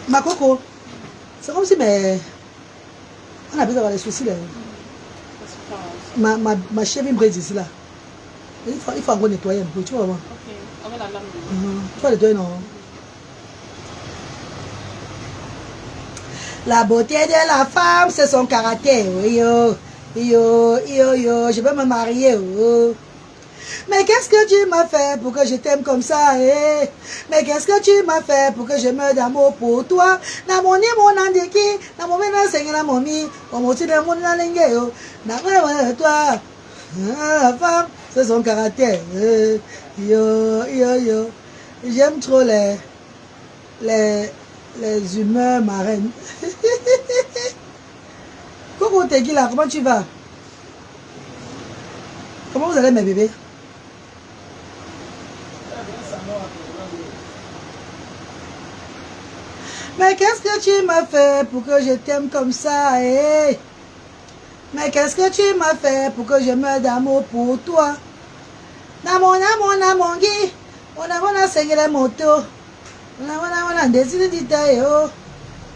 Ma coco, c'est comme si on a besoin d'avoir des soucis là. Ma chèvre me brise ici là. Il faut encore nettoyer un peu, tu vois. Ok, avec la lame. Tu vas nettoyer, non? La beauté de la femme, c'est son caractère. Yo, je veux me marier. Mais qu'est-ce que tu m'as fait pour que je t'aime comme ça, eh? Mais qu'est-ce que tu m'as fait pour que je meure d'amour pour toi? Na mon ni mon andeki, na mon mena sengi na momi, on moti de mon nalengeo, na toi. Ah, la femme, c'est son caractère. Yo. J'aime trop les humeurs marraines. Coco Tequila, comment tu vas? Comment vous allez mes bébés? Mais qu'est-ce que tu m'as fait pour que je t'aime comme ça, eh? Mais qu'est-ce que tu m'as fait pour que je meure d'amour pour toi? Namon, gui. On a saigné les motos. On a décidé de tailler.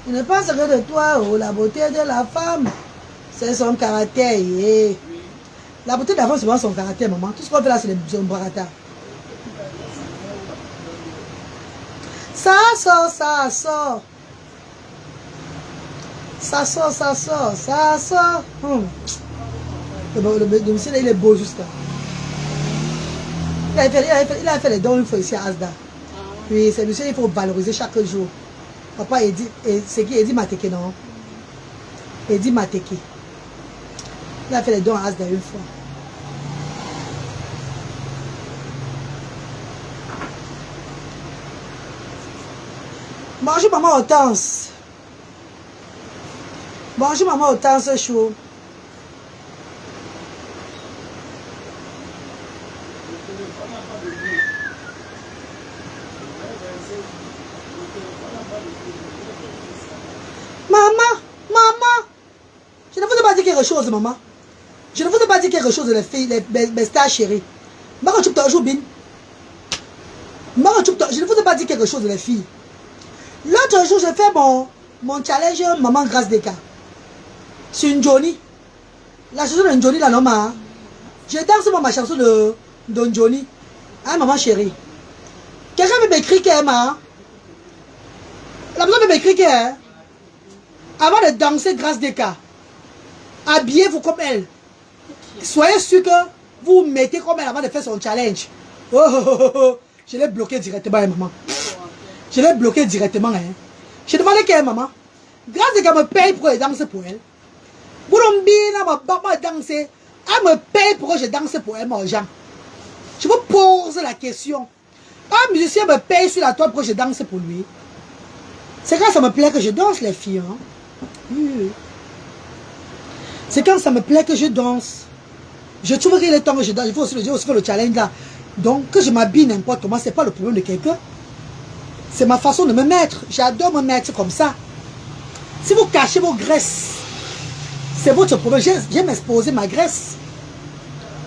Je ne pense que de toi, oh, la beauté de la femme, c'est son caractère. Eh. La beauté de la femme, c'est vraiment son caractère, maman. Tout ce qu'on fait là, c'est son barata. Ça sort. Ça sort. Le monsieur, il est beau jusqu'à. Il a fait les dons une fois ici à Asda. Oui, c'est monsieur, il faut valoriser chaque jour. Papa, c'est qui Eddie Mateke, non? Eddie Mateke. Il a fait les dons à Asda une fois. Bonjour maman Hortense. Bonjour maman Hortense chaud. Maman. Je ne vous ai pas dit quelque chose, maman. Je ne vous ai pas dit quelque chose, les filles, les stars chéries. Je ne vous ai pas dit quelque chose, les filles. L'autre jour, j'ai fait mon challenge Maman Grâce des cas. C'est une Johnny. La chanson de Johnny, la norma. Je danse ma chanson de Johnny. Hein, maman chérie. Quelqu'un veut m'écrire qu'elle m'a. La personne veut m'écrire qu'elle. Avant de danser Grâce des cas, habillez-vous comme elle. Soyez sûr que vous vous mettez comme elle avant de faire son challenge. Oh. Je l'ai bloqué directement, hein, maman. Je l'ai bloqué directement. Hein. Je demandais qu'elle, maman. Grâce des cas me paye pour danser pour elle. Elle me paye pour que je danse pour elle, mon Jean. Je vous pose la question. Un musicien me paye sur la toile pour que je danse pour lui. C'est quand ça me plaît que je danse, les filles. Hein? C'est quand ça me plaît que je danse. Je trouve qu'il est temps que je danse. Il faut aussi faire le challenge là. Donc, que je m'habille n'importe comment, c'est pas le problème de quelqu'un. C'est ma façon de me mettre. J'adore me mettre comme ça. Si vous cachez vos graisses, c'est votre problème. J'aime exposer ma graisse.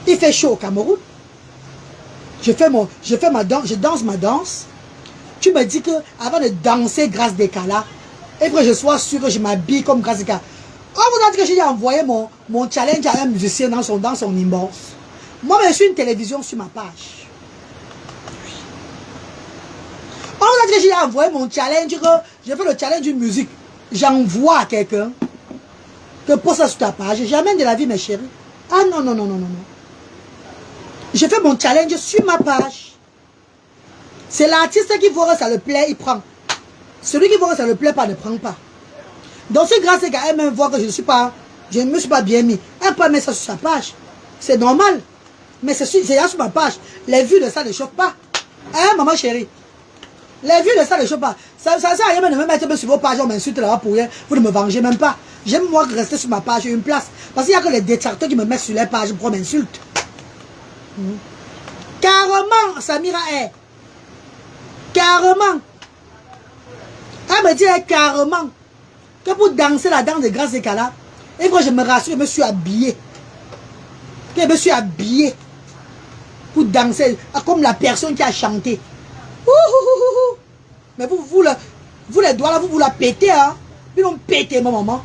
Il fait chaud au Cameroun. Je danse ma danse. Tu me dis que avant de danser Grâce des cas là, et que je sois sûr que je m'habille comme Grâce des cas. On vous a dit que j'ai envoyé mon challenge à un musicien dans son inbox. Moi, je suis une télévision sur ma page. On vous a dit que j'ai envoyé mon challenge, que j'ai fait le challenge d'une musique. J'envoie à quelqu'un que pour ça sur ta page. Jamais de la vie, mes chéris. Ah non. Je fais mon challenge sur ma page. C'est l'artiste qui voit que ça le plaît, il prend. Celui qui voit que ça le plaît pas, ne prend pas. Donc si Grâce à elle même voit que je ne me suis pas bien mis, elle peut mettre ça sur sa page. C'est normal. Mais c'est là sur ma page. Les vues de ça ne choquent pas. Hein, maman chérie? Les vues de ça ne choquent pas. Ça sert à rien de me mettre sur vos pages, on m'insulte là-bas pour rien. Vous ne me vengez même pas. J'aime moi rester sur ma page, une place. Parce qu'il n'y a que les détracteurs qui me mettent sur les pages pour m'insulter. Carrément, Samira est. Carrément. Elle me dit carrément que pour danser la danse de Grâce des cas là, et quand je me rassure, je me suis habillée. Je me suis habillée pour danser comme la personne qui a chanté. Mais vous les doigts là, vous la pétez, hein. Vous l'ont pété, ma maman.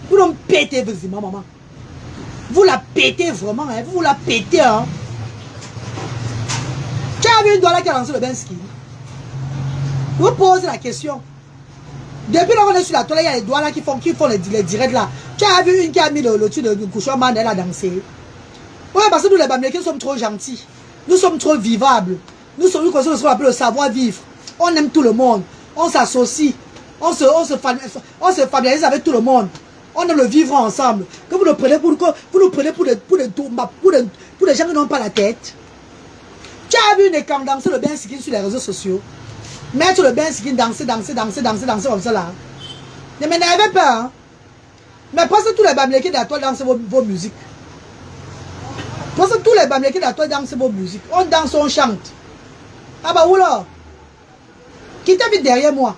Vous l'ont pété, ma maman. Vous la pétez vraiment, hein. Vous la pétez, hein. Tu as vu une doigt là qui a lancé le Benski? Vous posez la question. Depuis qu'on est sur la toile, il y a les doigts là qui font les directs là. Tu as vu une qui a mis le dessus de couchon, elle a dansé. Ouais, parce que nous les Bamilekins sommes trop gentils. Nous sommes trop vivables. Nous sommes ce qu'on appelle le savoir-vivre. On aime tout le monde. On s'associe. On se familiarise avec tout le monde. On aime le vivre ensemble. Que vous nous prenez pour des gens qui n'ont pas la tête. Tu as vu une camp danser le bain skin sur les réseaux sociaux. Mettre le bain skin, danser comme ça là. Ne m'énervez pas. Hein? Mais pensez tous les Bamileke d'Atoile dansent vos musiques. Pensez tous les Bamileke d'Atoile dansent vos musiques. On danse, on chante. Ah bah oula. Quittez vite derrière moi.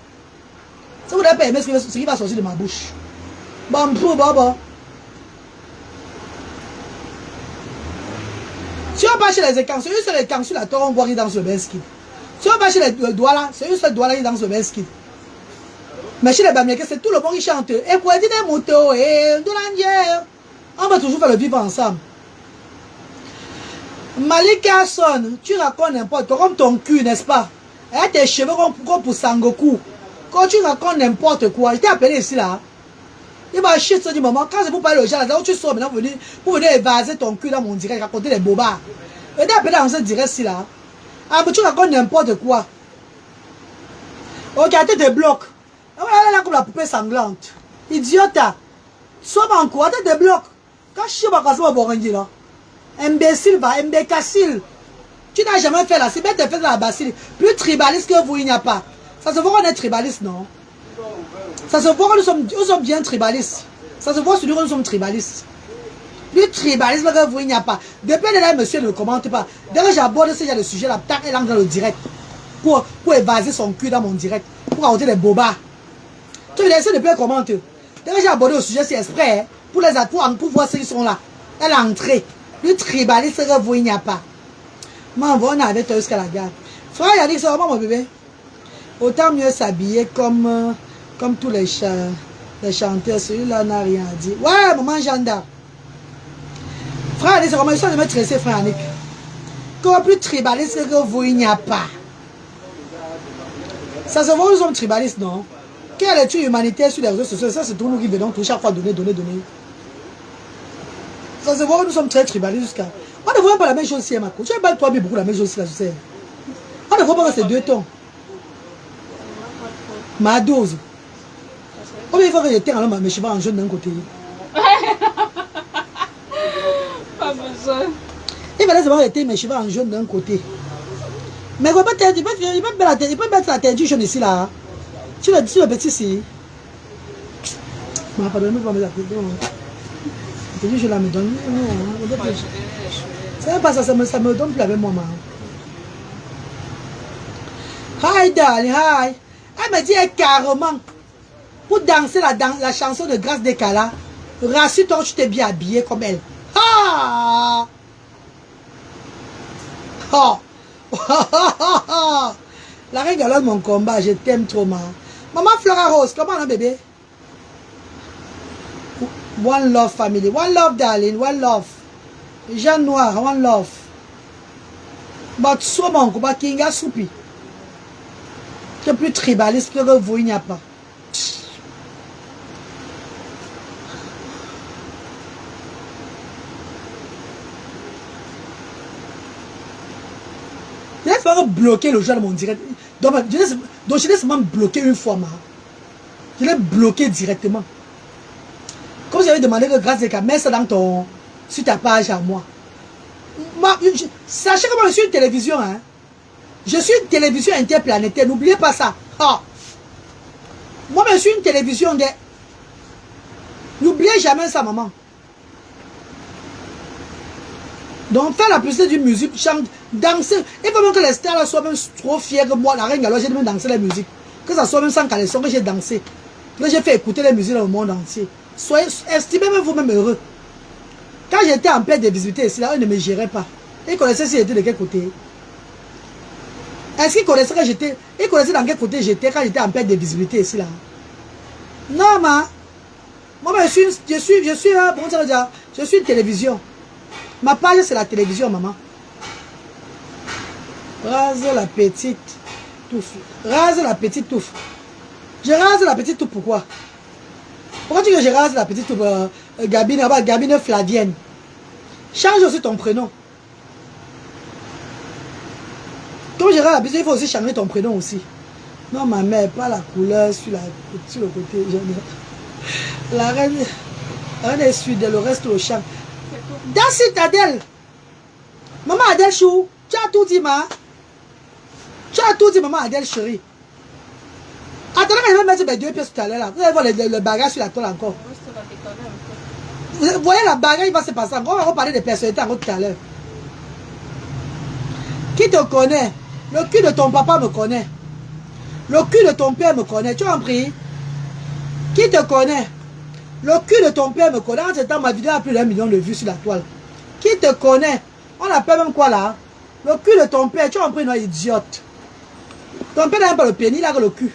Si vous n'avez pas aimé ce qui va sortir de ma bouche. Bon, bon. Si on va chez les écans, c'est une seule écans sur la tour, on voit qu'ils dansent le benski. Si on va chez les doigts là, c'est une seule doigt là qui danse le benski. Mais chez les Bamileke, c'est tout le monde qui chante. Et pour dire des motos, et de l'andière. On va toujours faire le vivre ensemble. Malika Son, tu racontes n'importe quoi, comme ton cul, n'est-ce pas? Et tes cheveux comme pour Sangoku. Quand tu racontes n'importe quoi, je t'ai appelé ici là. Il va chier ce du moment. Quand c'est pour parler aux gens là, où tu sors maintenant pour venir évaser ton cul dans mon direct, raconter des bobards. Je t'ai appelé dans ce direct ici là. Ah, mais tu racontes n'importe quoi. Ok, tu te bloques. Elle est là comme la poupée sanglante. Idiota. Sois en quoi, tu te bloques. Quand je suis pas cassé au Borendi là. Imbécile va, imbécile. Tu n'as jamais fait là, c'est bien de faire la bacille. Plus tribaliste que vous, il n'y a pas. Ça se voit qu'on est tribaliste, non? Ça se voit que nous sommes bien tribalistes. Ça se voit sur nous que nous sommes tribalistes. Plus tribaliste que vous, il n'y a pas. Depuis là, monsieur ne commente pas. Dès que j'aborde ce genre de sujet, là, tac, elle entre dans le direct. Pour évaser son cul dans mon direct. Pour raconter des bobards. Tu veux laisser depuis qu'elle commente. Dès que j'ai abordé le sujet, c'est exprès. Hein, pour voir ceux qui sont là. Elle est entrée. Plus tribaliste que vous, il n'y a pas. Moi, on va avec toi jusqu'à la gare. Frère, il a dit que c'est vraiment mon bébé. Autant mieux s'habiller comme tous les chanteurs. Celui-là n'a rien dit. Ouais, maman Janda. Frère, il a dit c'est comment je de me tresser, frère Annick. Comme plus tribaliste que vous, il n'y a pas. Ça se voit, nous sommes tribalistes, non? Quelle étude humanitaire sur les réseaux sociaux? Ça, c'est tout nous qui venons tout chaque fois donner. Ça se voit, nous sommes très tribalistes jusqu'à. On ne voit pas la même chose ici, Marco. Tu n'as pas toi beaucoup la même chose ici, là, je sais. On ne voit pas que c'est 2 tons. Ma dose. Combien il faut que je tienne alors mes cheveux en jaune d'un côté? Pas besoin. Il fallait seulement arrêter mes cheveux en jaune d'un côté. Mais il peut mettre la teinture jaune ici, là. Tu le petit ici. Pardon, je vais mettre la teinture. Je la me donne. C'est pas ça, ça me donne plus avec moi, maman. Hi, darling, hi. Elle me dit carrément, pour danser la chanson de Grâce Dekala, rassure-toi, tu t'es bien habillée comme elle. Ah! Oh! La reine galonne mon combat, je t'aime trop, maman. Maman Flora Rose, comment on a bébé? One love family, one love darling, one love. Jeanne Noire, one love. But so mon combat, Kinga Soupi. Tu es plus tribaliste que vous, il n'y a pas. Il faut bloquer le jeu de mon direct. Donc je laisse même bloquer une fois. Je l'ai bloqué directement. Comme j'avais demandé que grâce à Dieu, mets ça sur ta page à moi. Sachez que moi je suis une télévision. Hein. Je suis une télévision interplanétaire. N'oubliez pas ça. Oh. Moi je suis une télévision de... N'oubliez jamais ça, maman. Donc faire la publicité d'une musique, chante, danser. Il faut même que les stars soient même trop fiers que moi, la reine, alors j'ai même dansé la musique. Que ça soit même sans caleçon, que j'ai dansé. Que j'ai fait écouter les musiques dans le monde entier. Soyez, estimez vous-même heureux. Quand j'étais en pleine de visibilité ici, là, eux ne me géraient pas. Ils connaissaient si j'étais de quel côté. Est-ce qu'ils connaissaient que j'étais... Ils connaissaient dans quel côté j'étais quand j'étais en pleine de visibilité ici, là. Non, ma. Moi, je suis une télévision. Ma page, c'est la télévision, maman. Rase la petite touffe. Rase la petite touffe. Je rase la petite touffe, pourquoi? Pourquoi tu veux que je rase la petite touffe? Gabine Flavienne. Change aussi ton prénom. Comme Gérard Abidjan, il faut aussi changer ton prénom aussi. Non, ma mère, pas la couleur sur le côté. La reine est sud, le reste au champ. Dans Citadelle. Maman Adèle Chou, tu as tout dit, ma. Tu as tout dit, maman Adèle chérie. Attendez, je vais mettre mes 2 pièces tout à l'heure là. Vous allez voir le bagage sur la toile encore. Vous voyez la bagarre, il va se passer. On va reparler des personnalités encore tout à l'heure. Qui te connaît? Le cul de ton papa me connaît. Le cul de ton père me connaît. Tu as compris? Qui te connaît? Le cul de ton père me connaît. En ce temps, ma vidéo a plus d'1 million de vues sur la toile. Qui te connaît? On appelle même quoi là? Le cul de ton père. Tu as compris, non, idiote. Ton père n'a pas le pénis, il a que le cul.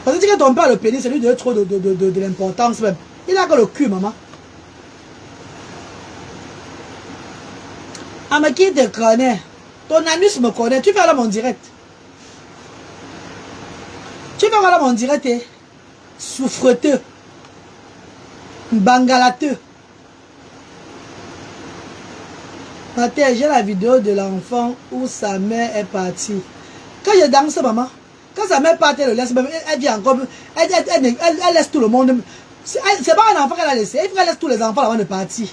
Parce que ton père a le pénis, c'est lui de trop de l'importance même. Il a que le cul, maman. Ah, mais qui te connaît? Ton anus me connaît. Tu fais là mon direct. Tu fais là mon direct, eh? Souffreteux. Bangalateux. Matin, j'ai la vidéo de l'enfant où sa mère est partie. Quand je danse, maman, quand sa mère part, elle le laisse, elle vient encore, elle laisse tout le monde. C'est pas un enfant qu'elle a laissé, il faut qu'elle laisse tous les enfants avant de partir.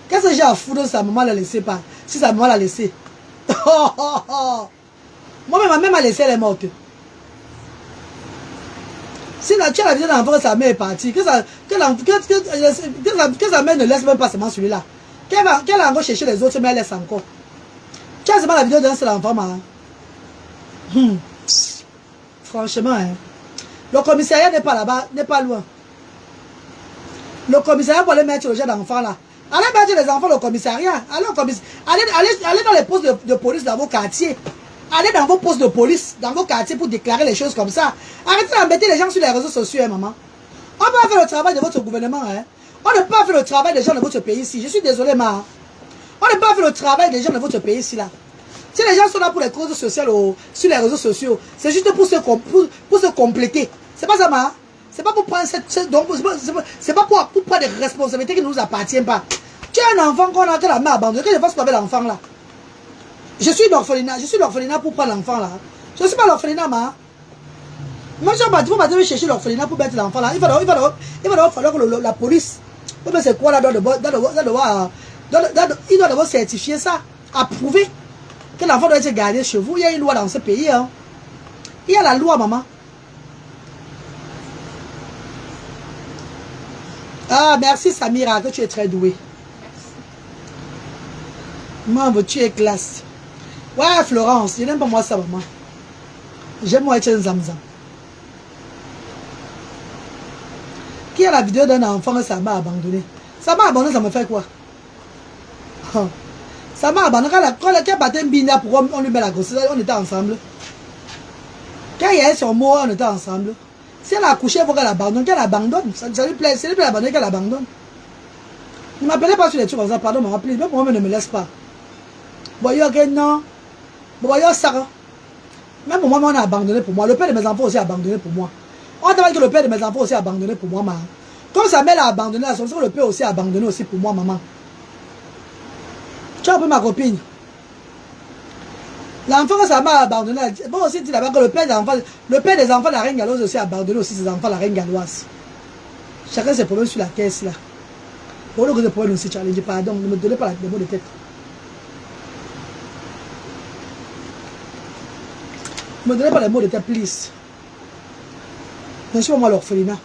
Qu'est-ce que j'ai à foutre de sa maman l'a laissé pas? Si sa maman l'a laissé. Moi, ma mère m'a laissé, elle est morte. Si tu as la vidéo de l'enfant que sa mère est partie, que sa mère ne laisse même pas seulement celui-là. Qu'elle a encore cherché les autres, mais elle laisse encore. Tu as seulement la vidéo d'un seul enfant, ma. Franchement, hein. Le commissariat n'est pas là-bas, n'est pas loin. Le commissariat pour aller mettre le jeune enfant là. Allez mettre les enfants au commissariat. Allez dans les postes de police dans vos quartiers. Allez dans vos postes de police, dans vos quartiers pour déclarer les choses comme ça. Arrêtez d'embêter les gens sur les réseaux sociaux, hein, maman. On peut pas faire le travail de votre gouvernement, hein. On ne peut pas faire le travail des gens de votre pays ici. Je suis désolé, ma. On ne peut pas faire le travail des gens de votre pays ici, là. Si les gens sont là pour les causes sociales sur les réseaux sociaux, c'est juste pour se compléter. C'est pas ça, ma. C'est pas pour prendre c'est pas pour prendre des responsabilités qui ne nous appartiennent pas. Tu as un enfant qu'on a que la main abandonnée. Que je fasse avec l'enfant, là? Je suis l'orphelinat pour prendre l'enfant, là. Je ne suis pas l'orphelinat, ma. Moi, il faut pas chercher l'orphelinat pour mettre l'enfant, là. Il va falloir que la police. C'est quoi, là, il doit d'abord certifier ça, approuver que l'enfant doit être gardé chez vous. Il y a une loi dans ce pays, hein. Il y a la loi, maman. Ah, merci Samira, que tu es très douée. Maman, tu es classe. Ouais, Florence, je n'aime pas moi ça, maman. J'aime moi être un zamzam. Qui a la vidéo d'un enfant que ça m'a abandonné? Ça m'a abandonné, ça me fait quoi? Ça m'a abandonné. Quand elle battait un bina pour on lui met la grossesse, on était ensemble. Quand il y a son mot, on était ensemble. Si elle a accouché, il faut qu'elle abandonne. Qu'elle abandonne. Ça lui plaît. C'est lui qui abandonne, qu'elle abandonne. Ne m'appelez pas sur les trucs comme ça. Pardon, maman, please. Même moi, ne me laisse pas. Voyez, ok, non. Voyez, Sarah. Même pour moi, on a abandonné pour moi. Le père de mes enfants aussi a abandonné pour moi. On demande que le père de mes enfants aussi a abandonné pour moi, maman. Comme sa mère a abandonné la solution, le père aussi a abandonné aussi pour moi, maman. Tu as un peu ma copine. L'enfant que ça m'a abandonné, bon aussi dit là-bas que le père des enfants de la reine galloise aussi a abandonné aussi ses enfants de la reine galloise. Chacun ses problèmes sur la caisse là. Pour le que des problèmes aussi, Charlie, pardon, ne me donnez pas les mots de tête. Ne me donnez pas les mots de tête, please. Je suis moi l'orphelinat.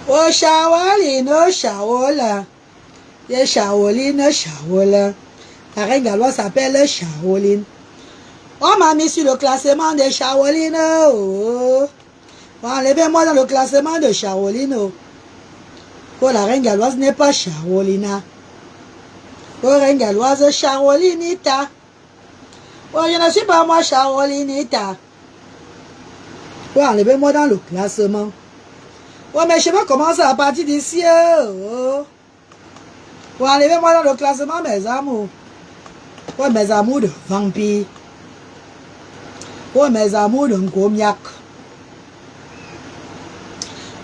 Oh, Shaolin, Shaola. Il Shaolin, Shaola. La reine galloise s'appelle Shaolin. On m'a mis sur le classement de Shaolin. Oh. Enlevez-moi dans le classement de Shaolin. Oh, la reine galloise n'est pas Shaolina. Oh, reine galloise, Shaolinita. Oh, je ne suis pas moi Shaolinita. Oh, enlevez-moi dans le classement. Oh, mais je vais commencer à partir d'ici. Oh. Oh, enlevez-moi dans le classement, mes amours. Oh, mes amours de vampire. Oh, mes amours de comiac.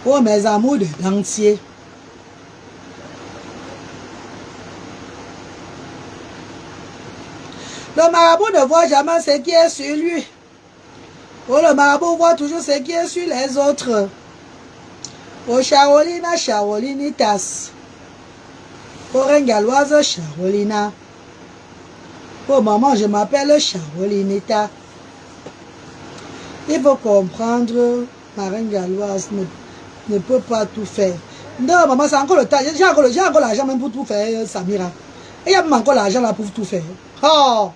Oh, mes amours de dentier. ne voit jamais ce qui est sur lui. Oh, le marabout voit toujours ce qui est sur les autres. Oh, Charolina, Charolinitas. Oh, Rengaloise, Charolina. Oh, maman, je m'appelle Charolinita. Il faut comprendre, ma Rengaloise ne peut pas tout faire. Non, maman, c'est encore le temps. J'ai encore l'argent même pour tout faire, Samira. Et il y a même encore l'argent là pour tout faire. Oh!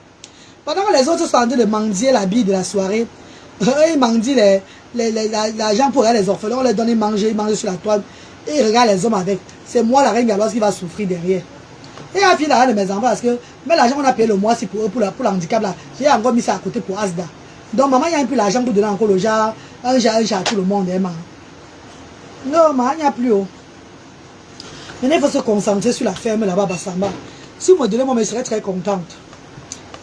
Pendant que les autres sont en train de mendier la bille de la soirée, ils mendient l'argent pour les orphelins, on leur donne manger, ils mangent sur la toile, et ils regardent les hommes avec. C'est moi, la reine galoise, qui va souffrir derrière. Et la fille là de mes enfants, parce que mais l'argent qu'on a payé le mois, c'est pour eux, pour l'handicap là. J'ai encore mis ça à côté pour Asda. Donc maman, il y a un peu l'argent pour donner encore le genre, un genre à tout le monde, hein, maman. Non, maman, il n'y a plus. Oh. Maintenant, il faut se concentrer sur la ferme là-bas, Bassamba. Si vous me donnez, moi, je serais très contente.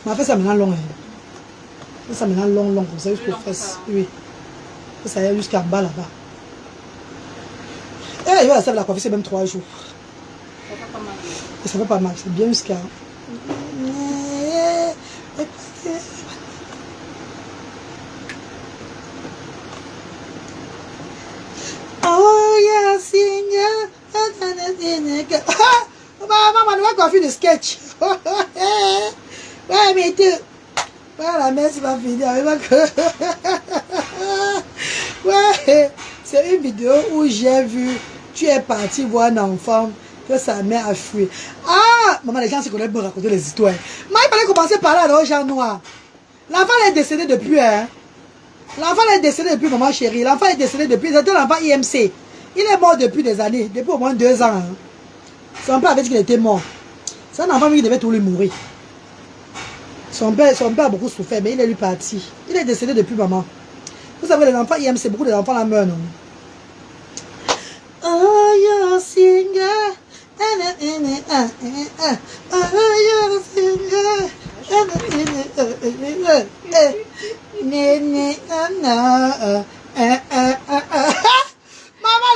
On a fait ça maintenant long. Hein. Ça maintenant long, comme ça, jusqu'aux fesses. Oui. Ça y est jusqu'en bas là-bas. Et il va rester la coiffure, c'est même 3 jours. Ça fait pas mal. Et ça fait pas mal, c'est bien jusqu'à. Oh, yeah, singer. Maman, on va coiffer de sketch. Ouais, mais tu. Voilà, merci, ma fille. Ouais, c'est une vidéo où j'ai vu, tu es parti voir un enfant que sa mère a fui. Ah, maman, les gens se connaissent pour raconter les histoires. Moi, il fallait commencer par là, aux gens noirs. L'enfant est décédé depuis, hein. L'enfant est décédé depuis, maman chérie. L'enfant est décédé depuis, c'était l'enfant IMC. Il est mort depuis des années, depuis au moins 2 ans. Hein. Son père avait dit qu'il était mort. C'est un enfant qui devait tout lui mourir. Son père a beaucoup souffert, mais il est lui parti. Il est décédé depuis maman. Vous savez, les enfants IMC, beaucoup d'enfants la meurent, non? Oh, you're singer. Oh, you're singer. Maman,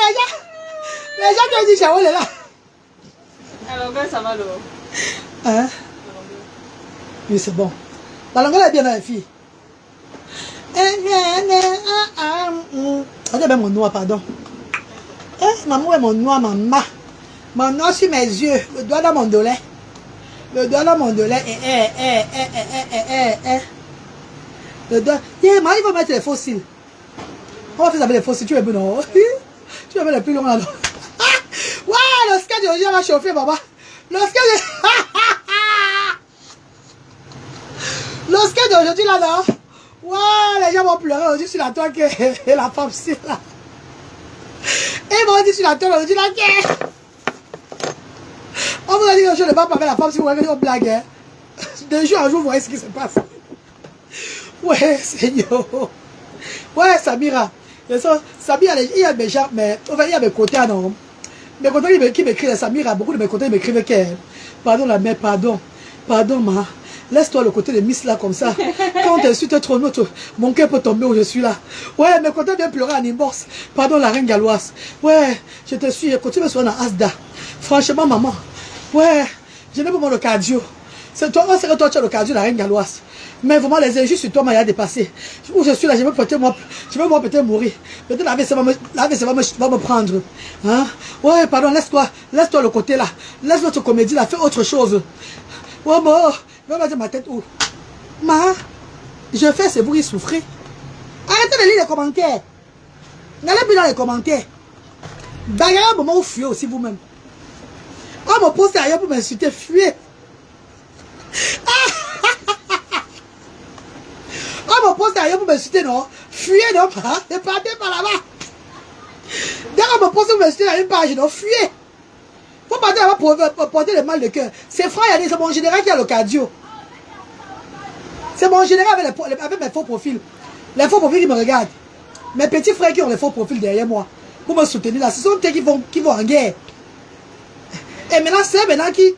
les gens qui ont dit Chao, elle est là. Alors, ça va, là. Hein? Oui, c'est bon. La longueur est bien dans les filles. Regardez mon noix, pardon. Maman, mon noix, maman. Mon noix sur mes yeux. Le doigt dans mon dollet. Le doigt dans mon dollet. Le doigt. Yeah, maman, il faut mettre les fossiles. On va faire ça avec les fossiles. Tu es bon, non? Tu vas mettre les plus longs là-dedans. Ouais, le skate d'aujourd'hui va chauffer, maman. Le skate Le skate d'aujourd'hui là-dedans. Ouais, les gens vont pleurer aujourd'hui sur la toile que la femme c'est là. Et ils vont dire sur la toile aujourd'hui là que. On vous a dit que je ne vais pas avec la femme si vous voyez une blague. Hein. De jour en jour, vous voyez ce qui se passe. Ouais, Seigneur. Ouais, Samira. Samira, il y a mes gens, mais enfin, il y a mes côtés, non. Mes côtés qui m'écrivent, Samira, beaucoup de mes côtés m'écrivent que. Pardon, la mère, pardon. Pardon, ma. Laisse-toi le côté de Miss là comme ça. Quand tu insultes trop notre, mon cœur peut tomber où je suis là. Ouais, mes côtés viennent pleurer en inbox. Pardon, la reine galoise. Ouais, je te suis. Continue sur dans Asda. Franchement, maman. Ouais, je n'ai pas le cardio. C'est toi, c'est que toi tu as le cardio, la reine galoise. Mais vraiment, les injures sur toi m'ont dépassé. Où je suis là, je vais peut-être mourir. Peut-être la VC va me prendre. Hein? Ouais, pardon, laisse-toi le côté là. Laisse notre comédie là, fais autre chose. Ouais, bon. Je vais mettre ma tête où? Ma, je fais, c'est vous qui souffrez. Arrêtez de lire les commentaires. N'allez plus dans les commentaires. Bagarre un moment où fuyez aussi vous-même. On me pose derrière pour m'insulter, fuyez. On me pose derrière pour m'insulter, non? Fuyez, non? Ne partez pas là-bas. Dès qu'on me pose pour m'insulter dans une page, non? Fuyez. Faut partir là-bas pour porter le mal de cœur. C'est frère, c'est mon général qui a le cardio. C'est mon général avec mes faux profils. Les faux profils qui me regardent. Mes petits frères qui ont les faux profils derrière moi. Pour me soutenir là. Ce sont eux qui vont en guerre. Et maintenant, c'est maintenant qui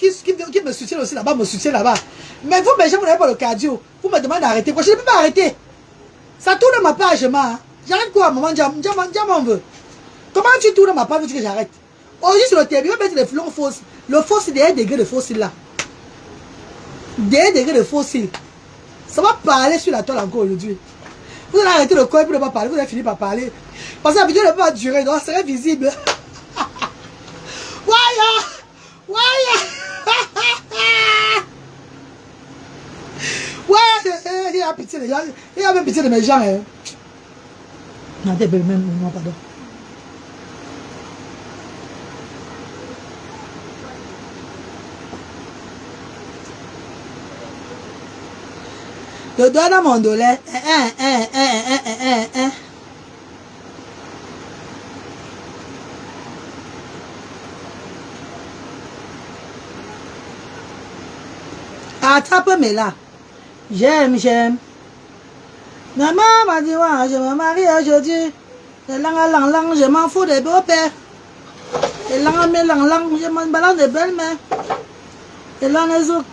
me soutient aussi là-bas, me soutient là-bas. Mais vous, mes gens, vous n'avez pas le cardio. Vous me demandez d'arrêter. Je ne peux pas arrêter. Ça tourne ma page, ma. J'arrête quoi, maman? J'en veux. Comment tu tournes ma page, tu dis que j'arrête? Aujourd'hui, sur le terrain, je vais mettre les flons fausses. Le faux, c'est des degrés de fossiles là. Des degrés de fossiles. Ça va parler sur la toile encore aujourd'hui. Vous allez arrêter le coin pour ne pas parler, vous allez finir par parler. Parce que la vidéo ne peut pas durer, donc ça serait visible. Waya! Waya! Ouais, il a pitié des gens. Il a même pitié de mes gens. Hein. Non, t'es belle même, non, pardon. Le doigt dans mon dos, là. Attrape-moi là. J'aime, j'aime. Maman m'a dit, ouais, je me marie aujourd'hui. Les langues, je m'en fous des beaux-pères. Les langues, je m'en balance des belles-mères. Les langues, les autres.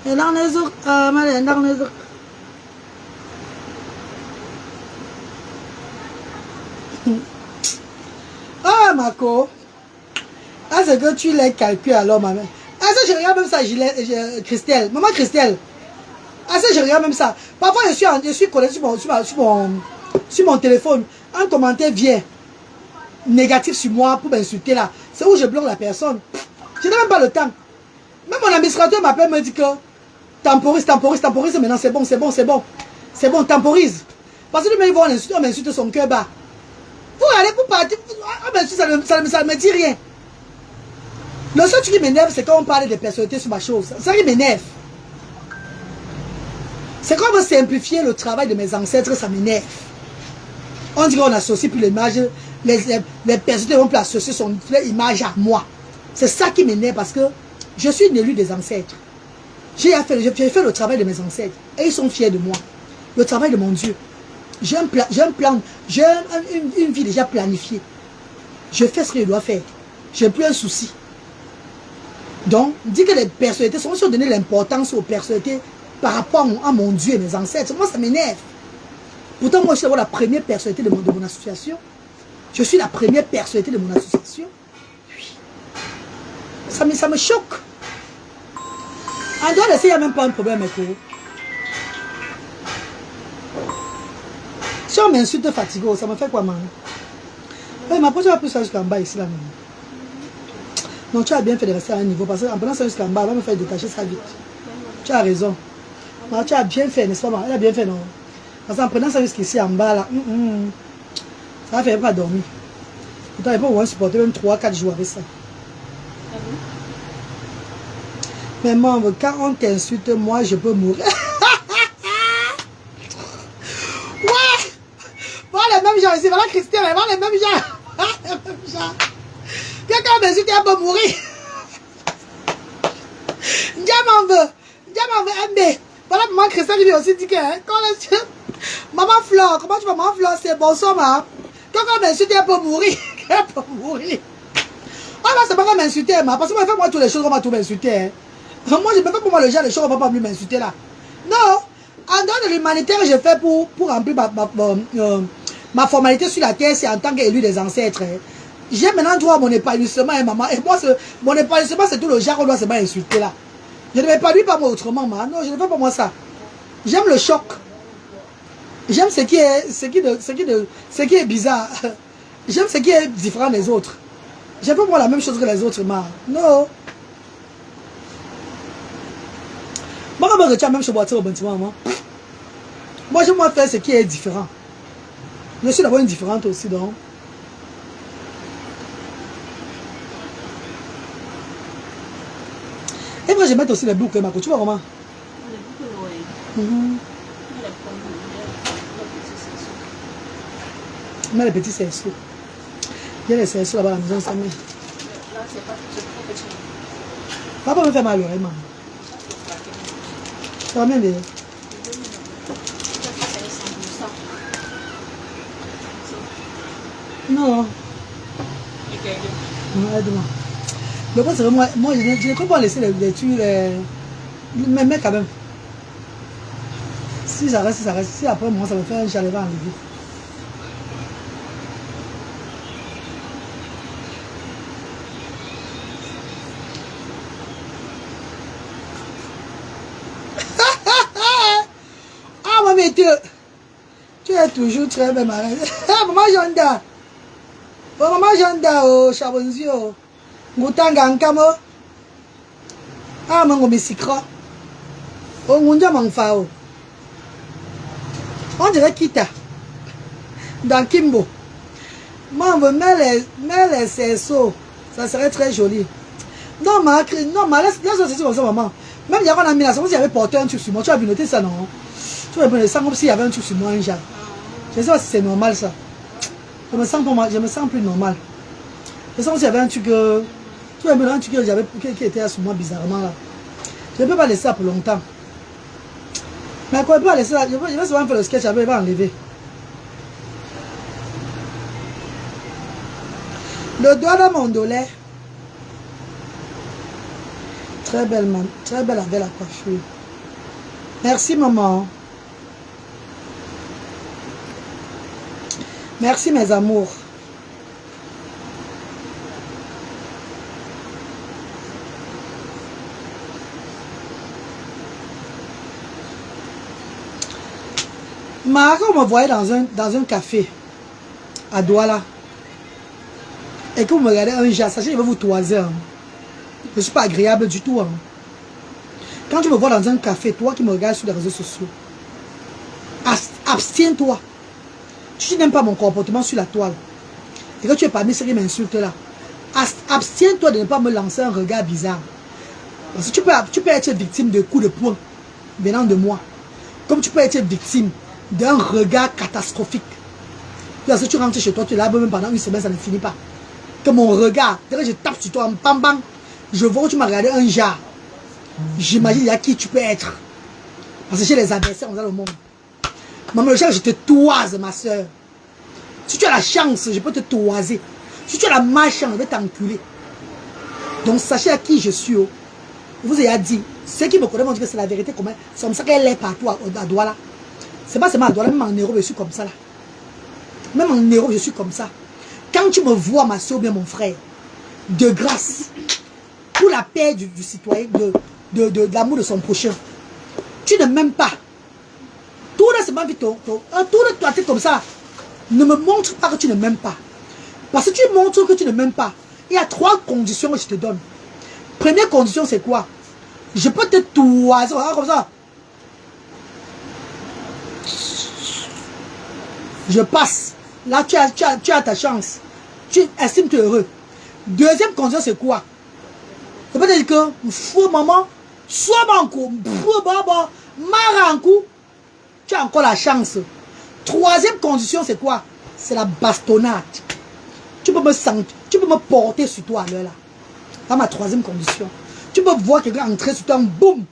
Les langues, les autres. Les langues, les autres. Ah, Marco. Ah, c'est que tu les calcules alors, maman. Ah, ça, je regarde même ça, Christelle. Maman Christelle. Ah, ça, je regarde même ça. Parfois, je suis connecté sur mon téléphone. Un commentaire vient négatif sur moi pour m'insulter là. C'est où je bloque la personne. Je n'ai même pas le temps. Même mon administrateur m'appelle, me dit que temporise maintenant, c'est bon, temporise. Parce que lui-même, on m'insulte son cœur bas. Vous allez pour partir, ça ne me dit rien. Le seul truc qui m'énerve, c'est quand on parle des personnalités sur ma chose. Ça qui m'énerve. C'est quand on veut simplifier le travail de mes ancêtres, ça m'énerve. On dit qu'on associe plus l'image, les personnalités vont plus associer son image à moi. C'est ça qui m'énerve parce que je suis une élue des ancêtres. J'ai fait le travail de mes ancêtres et ils sont fiers de moi. Le travail de mon Dieu. J'ai un plan, j'ai une vie déjà planifiée. Je fais ce que je dois faire. Je n'ai plus un souci. Donc, dit que les personnalités sont aussi donner l'importance aux personnalités par rapport à mon Dieu et mes ancêtres. Moi, ça m'énerve. Pourtant, moi, je suis la première personnalité de mon association. Je suis la première personnalité de mon association. Oui. Ça me choque. En dehors de ça, il n'y a même pas un problème avec eux. Si on m'insulte fatigué, ça me fait quoi, man? Mais ma poche va plus ça jusqu'en bas ici, là, même. Donc, tu as bien fait de rester à un niveau, parce qu'en prenant ça jusqu'en bas, elle va me faire détacher ça vite. Tu as raison. Non, tu as bien fait, n'est-ce pas? Elle a bien fait, non? Parce qu'en prenant ça jusqu'ici, en bas, là, ça va faire pas dormir. Pourtant, il peut au moins supporter même 3-4 jours avec ça. Mais moi, quand on t'insulte, moi, je peux mourir. Ouais! Voilà les mêmes gens ici, voilà Christian, voilà les mêmes gens. Les mêmes gens. Quelqu'un m'insulte, elle peut mourir. Dieu m'en veut, MB. Voilà maman Christian qui lui aussi dit que, maman Flore, comment tu vas, maman Flore, c'est bonsoir, ma. Quelqu'un m'insulte, elle peut mourir. Elle peut mourir. Ah, là, c'est pas comme m'insulter, ma. Parce que moi, je fais moi toutes les choses, on va tout m'insulter. Hein. Moi, je ne fais pas pour moi le genre de choses, on ne va pas plus m'insulter là. Non. En dehors de l'humanitaire que je fais pour remplir ma formalité sur la terre, c'est en tant qu'élu des ancêtres. Hein. J'ai maintenant droit à mon épanouissement, hein, maman. Et moi, mon épanouissement, c'est tout le genre qu'on doit se insulter là. Je ne m'épanouis pas moi autrement, maman. Non, je ne fais pas moi ça. J'aime le choc. J'aime ce qui est bizarre. J'aime ce qui est différent des autres. Je ne fais pas moi la même chose que les autres, maman. Non. Moi, je retiens même chez moi, maman. Moi, j'aime faire ce qui est différent. Je suis d'abord indifférente aussi, donc. Et moi, je mets aussi les boucles, Marco. Tu vois comment? Les boucles, oui. Mais les petits cerceaux. Il y a les cerceaux là-bas à la maison, ça met. Là, c'est pas trop petit. Papa me fait mal à l'oreille, maman. Ça va bien, bébé. Non. Non, aide-moi. Le point, c'est que moi je ne peux pas laisser les trucs, mais quand même. Si ça reste, ça reste. Si après moi, ça me fait un chalet à enlever. Tu es toujours très belle, Marie. Ah, maman Jonda. Oh, maman Jonda, oh, Chabonzio. Ngutanga Nkamo. Ah, mango misikra. Oh, Ngunja Mangfao. On dirait Kita. Dans Kimbo. Moi, on veut mettre les cerceaux. Ça serait très joli. Non, laisse aussi comme ça, maman. Même il y a un ami là, si j'avais porté un truc sur moi, tu as vu noter ça, non? Tu vas me sens comme s'il y avait un truc sur moi, un genre. Je sais pas si c'est normal ça. Je me sens plus normal. Je sens s'il y avait un truc. Tu vas me un truc qui était sur moi bizarrement là. Je ne peux pas laisser ça pour longtemps. Mais quoi, je peux pas laisser ça. Je vais souvent faire le sketch avec, il va enlever. Le doigt dans mon dollet. Très belle, très belle avec la coiffure. Merci, maman. Merci, mes amours. Quand on me voyait dans un café à Douala et que vous me regardez un jas, sachez que je vais vous toiser. Hein. Je ne suis pas agréable du tout. Hein. Quand tu me vois dans un café, toi qui me regardes sur les réseaux sociaux, abstiens-toi. Tu n'aimes pas mon comportement sur la toile et que tu es parmi ceux qui m'insultent là, abstiens-toi de ne pas me lancer un regard bizarre. Parce que tu peux être victime de coups de poing venant de moi. Comme tu peux être victime d'un regard catastrophique. Lorsque tu rentres chez toi, tu es là même pendant une semaine, ça ne finit pas. Que mon regard, dès que je tape sur toi, bam bam, je vois que tu m'as regardé un genre. J'imagine il y a qui tu peux être. Parce que j'ai les adversaires dans le monde. Maman, le genre, je te toise, ma soeur. Si tu as la chance, je peux te toiser. Si tu as la malchance, je vais t'enculer. Donc sachez à qui je suis. Je vous ai dit, ceux qui me connaissent m'ont dit que c'est la vérité. C'est comme ça qu'elle est partout à Douala. C'est pas seulement à Douala, même en Europe, je suis comme ça là. Même en Europe, je suis comme ça. Quand tu me vois, ma soeur ou bien mon frère, de grâce, pour la paix du citoyen, de l'amour de son prochain, tu ne m'aimes pas. Tout là, c'est ma vie, tout de toi, tu es comme ça. Ne me montre pas que tu ne m'aimes pas. Parce que tu montres que tu ne m'aimes pas. Il y a 3 conditions que je te donne. Première condition, c'est quoi? Je peux te toiser, comme ça. Je passe. Là, tu as ta chance. Tu estimes-toi heureux. Deuxième condition, c'est quoi? Ça veut dire que, fou maman, soit banco, marankou, tu as encore la chance. Troisième condition, c'est quoi? C'est la bastonnade. Tu peux me sentir, tu peux me porter sur toi à l'heure là. C'est ma troisième condition. Tu peux voir quelqu'un entrer sur toi, boum.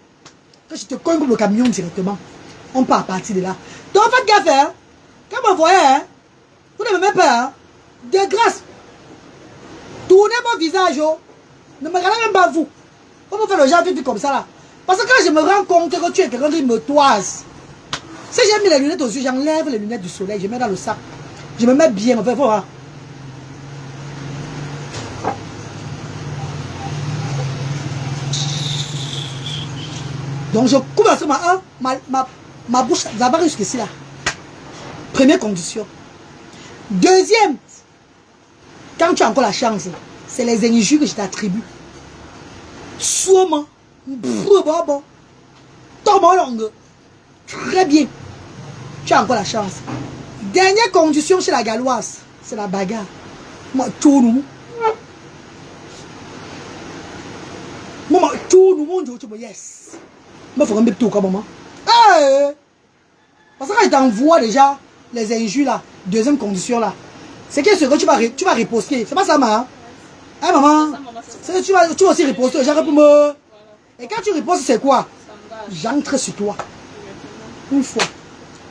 Que je te cogne comme le camion directement. On part à partir de là. Donc faites gaffe, hein. Quand vous me voyez, hein, vous ne me mettez pas, hein. De grâce. Tournez mon visage, oh. Ne me regardez même pas vous. Vous me faites le genre vite comme ça là. Parce que quand je me rends compte que tu es quelqu'un qui me toise, si j'ai mis les lunettes aux yeux, j'enlève les lunettes du soleil, je mets dans le sac. Je me mets bien, me fait voir. Donc je couvre ma bouche d'abord jusqu'ici là. Première condition. Deuxième, quand tu as encore la chance, c'est les injures que je t'attribue. Sûrement, bon, très bien. Tu as encore la chance. Dernière condition chez la Galloise, c'est la bagarre. Moi, tout nous. Maman, tout le monde, tu me yes. Je vais faire un bébé tout comme maman. Parce que quand je t'envoie déjà les injures là, deuxième condition là, c'est que ce que tu vas riposter. C'est pas ça, maman. Hein, maman? Tu vas aussi riposter. J'arrête pour me. Et quand tu ripostes, c'est quoi? J'entre sur toi. Une fois.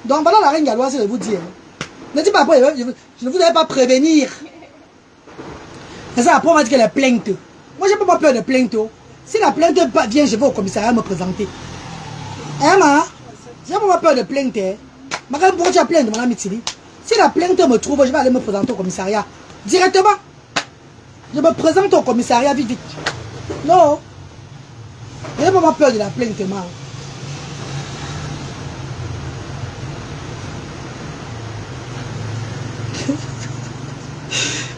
Donc voilà la reine galloise, je vais vous dire. Ne dis pas après, je ne voudrais pas prévenir. Mais ça, après, on m'a dit qu'elle est plainte. Moi, j'ai pas peur de plainte. Si la plainte vient, je vais au commissariat me présenter. Hein, maman? J'ai pas peur de plainte. Mais quand tu as plainte, mon ami Tili, si la plainte me trouve, je vais aller me présenter au commissariat. Directement. Je me présente au commissariat vite, vite. Non. Je n'ai pas peur de la plainte, maman.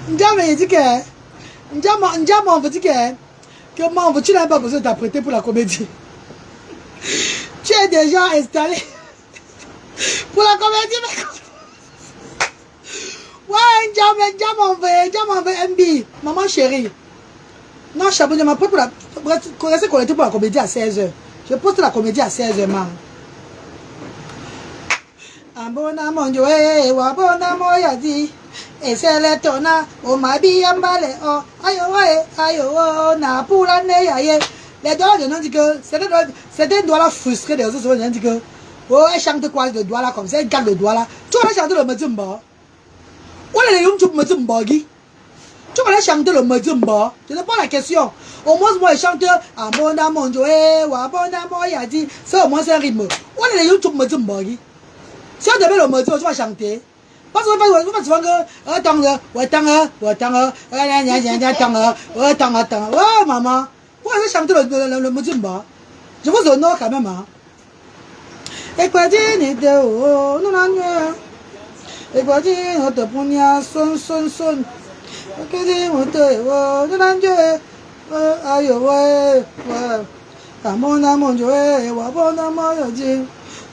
Ndiamé dit que Ndiamé veut dire que moi, tu n'as pas besoin d'apprêter pour la comédie. Tu es déjà installé pour la comédie. Ouais, Ndiamé veut MB. Maman chérie. Non, Chabon, je m'apprête pour la... Restez connecté pour la comédie à 16h. Je poste la comédie à 16h, man. Abona monjo wabona moya di esele tona o mabi ambale o ayo na pula ne yaye les doigts de non dit que c'était un doigt là frustré des autres gens dit que oh elle chante quoi le doigt là comme ça elle garde le doigt là tu vas chanter le mazumba ou les yum tu mazumba gi tu vas chanter le mazumba je ne pose la question au moins moi je chante abona monjo wabona moya di c'est au moins un rythme ou les yum tu mazumba gi. Si on devait le motif, tu vas chanter. Parce que vous faites souvent que oh maman, vous allez chanter le motif. Je vous honore quand même. Et quoi dire, nous n'en et quoi dire, on te pogna, son. Et quoi dire, on te, nous n'en aïe, ouais. À mon amour, ouais, wa bon amour, dit.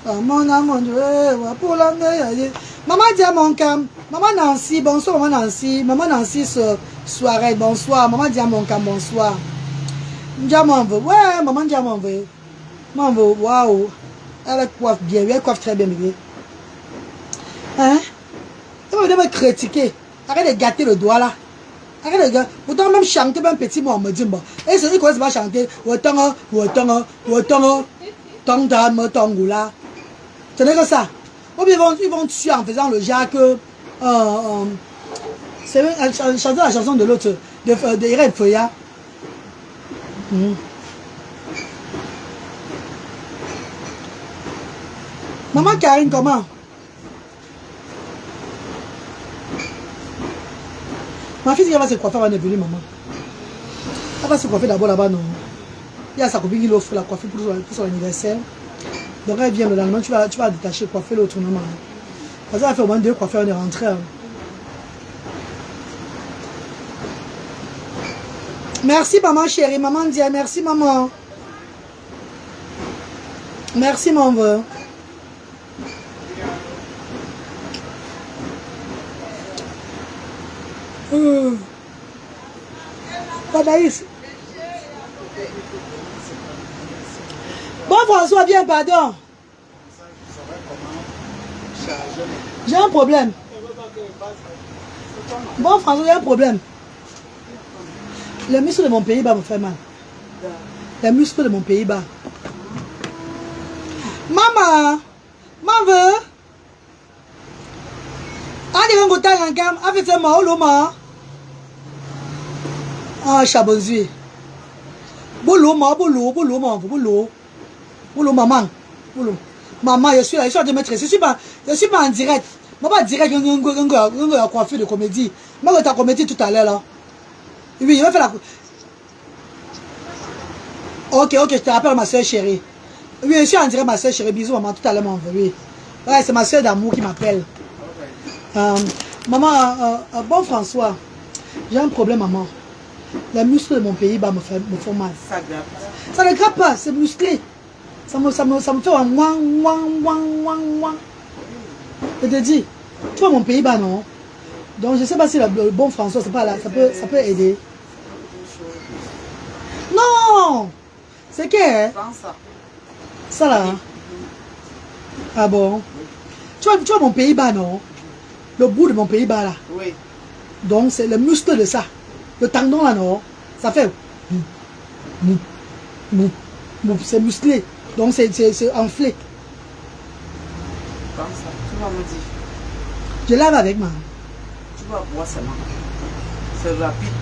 Mon amour, pour la maman dit à mon cam, maman Nancy, bonsoir, maman Nancy, soirée, bonsoir, maman dit à mon cam, bonsoir. Maman veut, ouais, maman dit à mon veut. Maman veut, waouh, elle coiffe bien, elle coiffe très bien, bébé. Hein? Elle va me critiquer. Arrête de gâter le doigt là. Arrête de gâter. Pourtant, même chanter, même petit mot, on me dit, bon. Et celui qui commence à chanter, ce n'est que ça. Ou bien ils vont tuer en faisant le Jacques. C'est chanter la chanson de l'autre, de Irène Feuillat. Maman Karine, comment? Ma fille, elle va se coiffer avant de venir, maman. Elle va se coiffer d'abord là-bas, non? Il y a sa copine qui l'offre la coiffure pour son anniversaire. Donc elle vient le lendemain, tu vas détacher, coiffer l'autre maman. Parce qu'elle a fait au moins 2 coiffeurs, on est rentré. Merci maman chérie, maman Dia, merci maman. Merci mon vœu. Padaïs. Bon François, viens, pardon. J'ai un problème. Bon François, j'ai un problème. Les muscles de mon pays bas me fait mal. Les muscles de mon pays bas. Maman, maman veut. Allez, on va en gamme. Avec ce mot, l'homme. Ah, chabonzui. Boulot, maman. Boulot. Maman, je suis là, je suis en train de me tresser. Je suis pas en direct. Je ne suis pas en direct. Je suis coiffure de comédie. Je vais faire comédie tout à l'heure là. Oui, je vais faire la. Ok, je te rappelle ma soeur chérie. Oui, je suis en direct, ma soeur chérie. Bisous, maman, tout à l'heure, maman. Oui. Ouais, c'est ma soeur d'amour qui m'appelle. Maman, bon François, j'ai un problème, maman. Les muscles de mon pays me font mal. Ça grappe. Ça ne grappe pas, c'est musclé. Ça me fait un ouang. Je te dis, tu vois mon pays bas, non? Donc je ne sais pas si le bon François, c'est pas là, ça peut aider. Non! C'est que? Ça là? Ah bon? Tu vois mon pays bas, non? Le bout de mon pays bas là. Oui. Donc c'est le muscle de ça. Le tendon là, non? Ça fait. C'est musclé. Donc c'est enflé. Comme ça. Tu vas me dire. Je lave avec maman. Tu vas boire seulement. C'est rapide.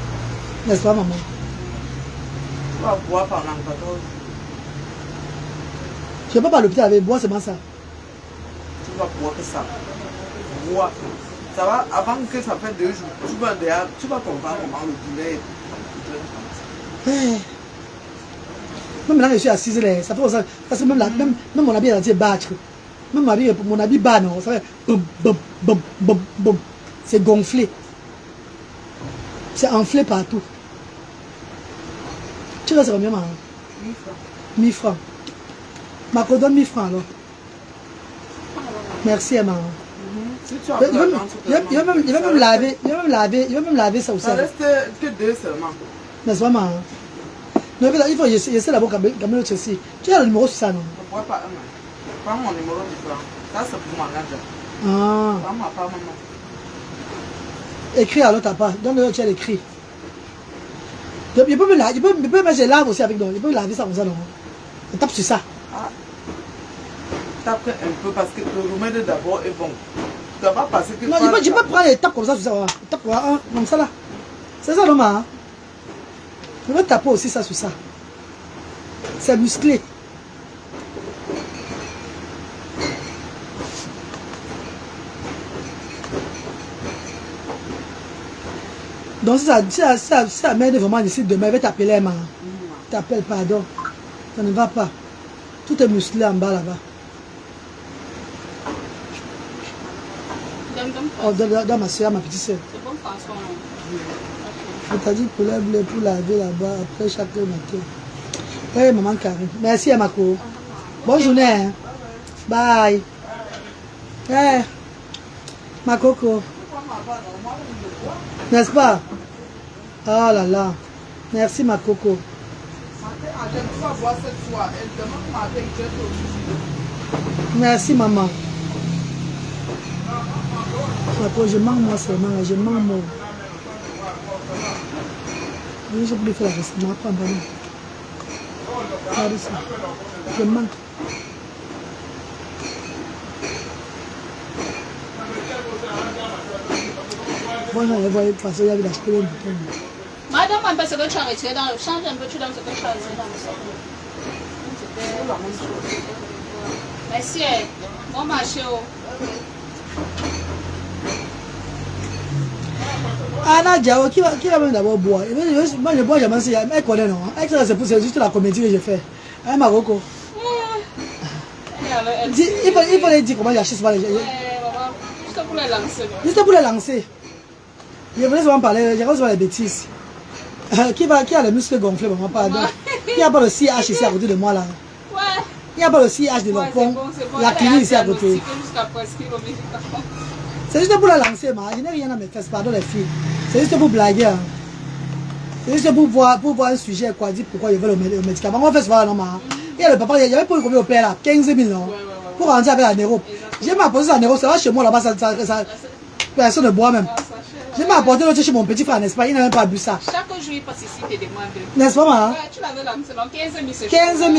N'est-ce pas, maman? Tu vas boire pendant 14 jours. Je ne vais pas à l'hôpital avec boire seulement ça. Tu vas boire que ça. Boire. Ça va, avant que ça fait 2 jours, tu vas comprendre comment le poulet est. Même là, je suis assise là, ça fait ça. Parce que même là, même mon habit est en train de battre. Même mon habit bat, non, ça fait boum. C'est gonflé. C'est enflé partout. Tu restes combien, maman? 1000 francs. 1000 francs. Marco, donne 1000 francs alors. Merci, maman. Si tu as Il va même laver ça aussi. Ça reste que 2 seulement. N'est-ce pas, maman? Non, il faut essayer d'abord quand même l'autre aussi. Tu as le numéro sur ça, non? Je ne pourrais pas un. Prends mon numéro différent. Ça, c'est pour ma grande. Ah. Prends ma part, maman. Écris alors ta part. Donne-le, tu as l'écrit. Il peut me laver, il peut mettre des laves aussi avec nous. Il peut laver ça comme ça, non? On tape sur ça. Ah. Tape un peu parce que le remède d'abord est bon. Tu vas pas passer que. Non, je peux prendre les tapes comme ça sur ça. Voilà. Tape hein, comme ça là. C'est ça, non, hein? Je vais taper aussi ça sur ça. C'est musclé. Donc si ça m'aide vraiment ici demain, je vais t'appeler maman. T'appelles, pardon. Ça ne va pas. Tout est musclé en bas là-bas. Oh, dans ma soeur, ma petite soeur. C'est bon François. Je t'ai dit poulet bleu pour laver là-bas après chaque matin. Oui, maman Karine. Merci à Mako. Bonne journée. Hein. Bye. Hey, ma coco. N'est-ce pas? Oh là là. Merci ma coco. Merci maman. Mako, je manque moi seulement. Je manque moi. Oui, je peux faire la recette. Pas bon. Regardez ça. Je manque. Moi, j'en ai voyé parce qu'il y avait acheté un bouton. Madame, un peu ce que tu as retiré dans le change un peu, tu donnes ce que tu as retiré dans le sac. C'était la même chose. Merci. Bon marché. Anna Diao, qui va même d'abord boire? Moi, je bois jamais si elle connaît, non? C'est juste la comédie que j'ai fait. Hein, Marocco? Il faut les dire comment j'achète ça. Juste pour les lancer. Juste pour les lancer. Je voulais souvent parler, j'ai souvent les bêtises. Qui a les muscles gonflés, maman, pardon? Il n'y a pas le CH ici à côté de moi, là. Ouais. Il n'y a pas le CH de l'enfant. La clinique ici à côté. C'est juste pour la lancer, je n'ai rien à me faire, pardon les filles. C'est juste pour blaguer. Hein. C'est juste pour voir un sujet, quoi, dire pourquoi ils veulent le médicament. On fait souvent, non, il y a le papa, il y avait pour combien au père là, 15 000, non? Pour rentrer avec la Néro. J'ai m'apporté la Néro, ça va chez moi là-bas, personne ne boit même. J'ai m'apporté l'autre chez mon petit frère en Espagne, il n'a même pas bu ça. Chaque jour, il passe ici, il te demande. N'est-ce pas, maman? Ouais, tu l'avais lancé, donc 15 000, c'est 15 000.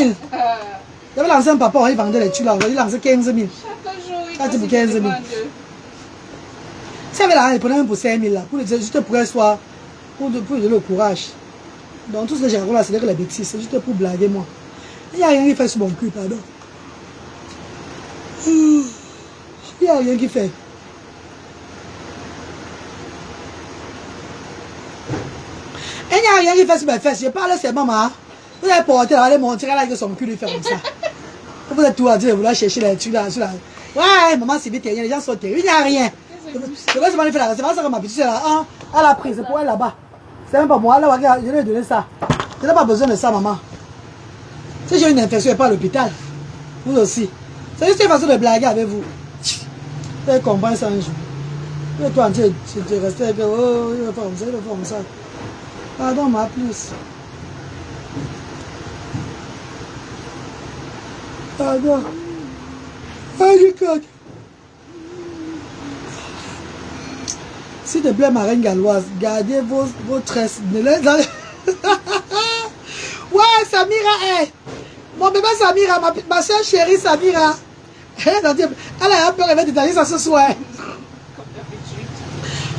J'avais lancé un papa, il vendait les tuiles là, il lançait 15 000. Chaque jour, il passe passe 15 000. Si avait l'argent, il prenait même pour 5 000 là, juste pour qu'elle soit, pour donner le courage. Donc tout ce que j'ai raconté là, c'est que les bêtises, c'est juste pour blaguer moi. Il n'y a rien qui fait sur mon cul, pardon. Il n'y a rien qui fait. Il n'y a rien qui fait sur mes fesses. Je parle, c'est maman. Vous avez porté, allez montrer là que son cul lui fait comme ça. Vous êtes tout à dire, vous voulez chercher les trucs là. Ouais, maman, c'est vite, les gens sont terribles. Il n'y a rien. C'est quoi, c'est pas ça que ma petite soeur là, elle a pris, c'est pour elle là-bas. C'est même pas moi, là, je lui ai donné ça. Je n'ai pas besoin de ça, maman. Si j'ai une infection, je ne vais pas à l'hôpital. Vous aussi. C'est juste une façon de blaguer avec vous. Vous allez comprendre ça un jour. Et toi, tu restais avec, oh, il va faire comme ça, il va faire comme ça. Pardon, ma plus. Pardon. Ah, je coque. S'il te plaît, ma reine galloise, gardez vos tresses. Ouais, Samira, hey. Mon bébé Samira, ma soeur chérie Samira. Elle a un peu rêvé de donner ça ce soir.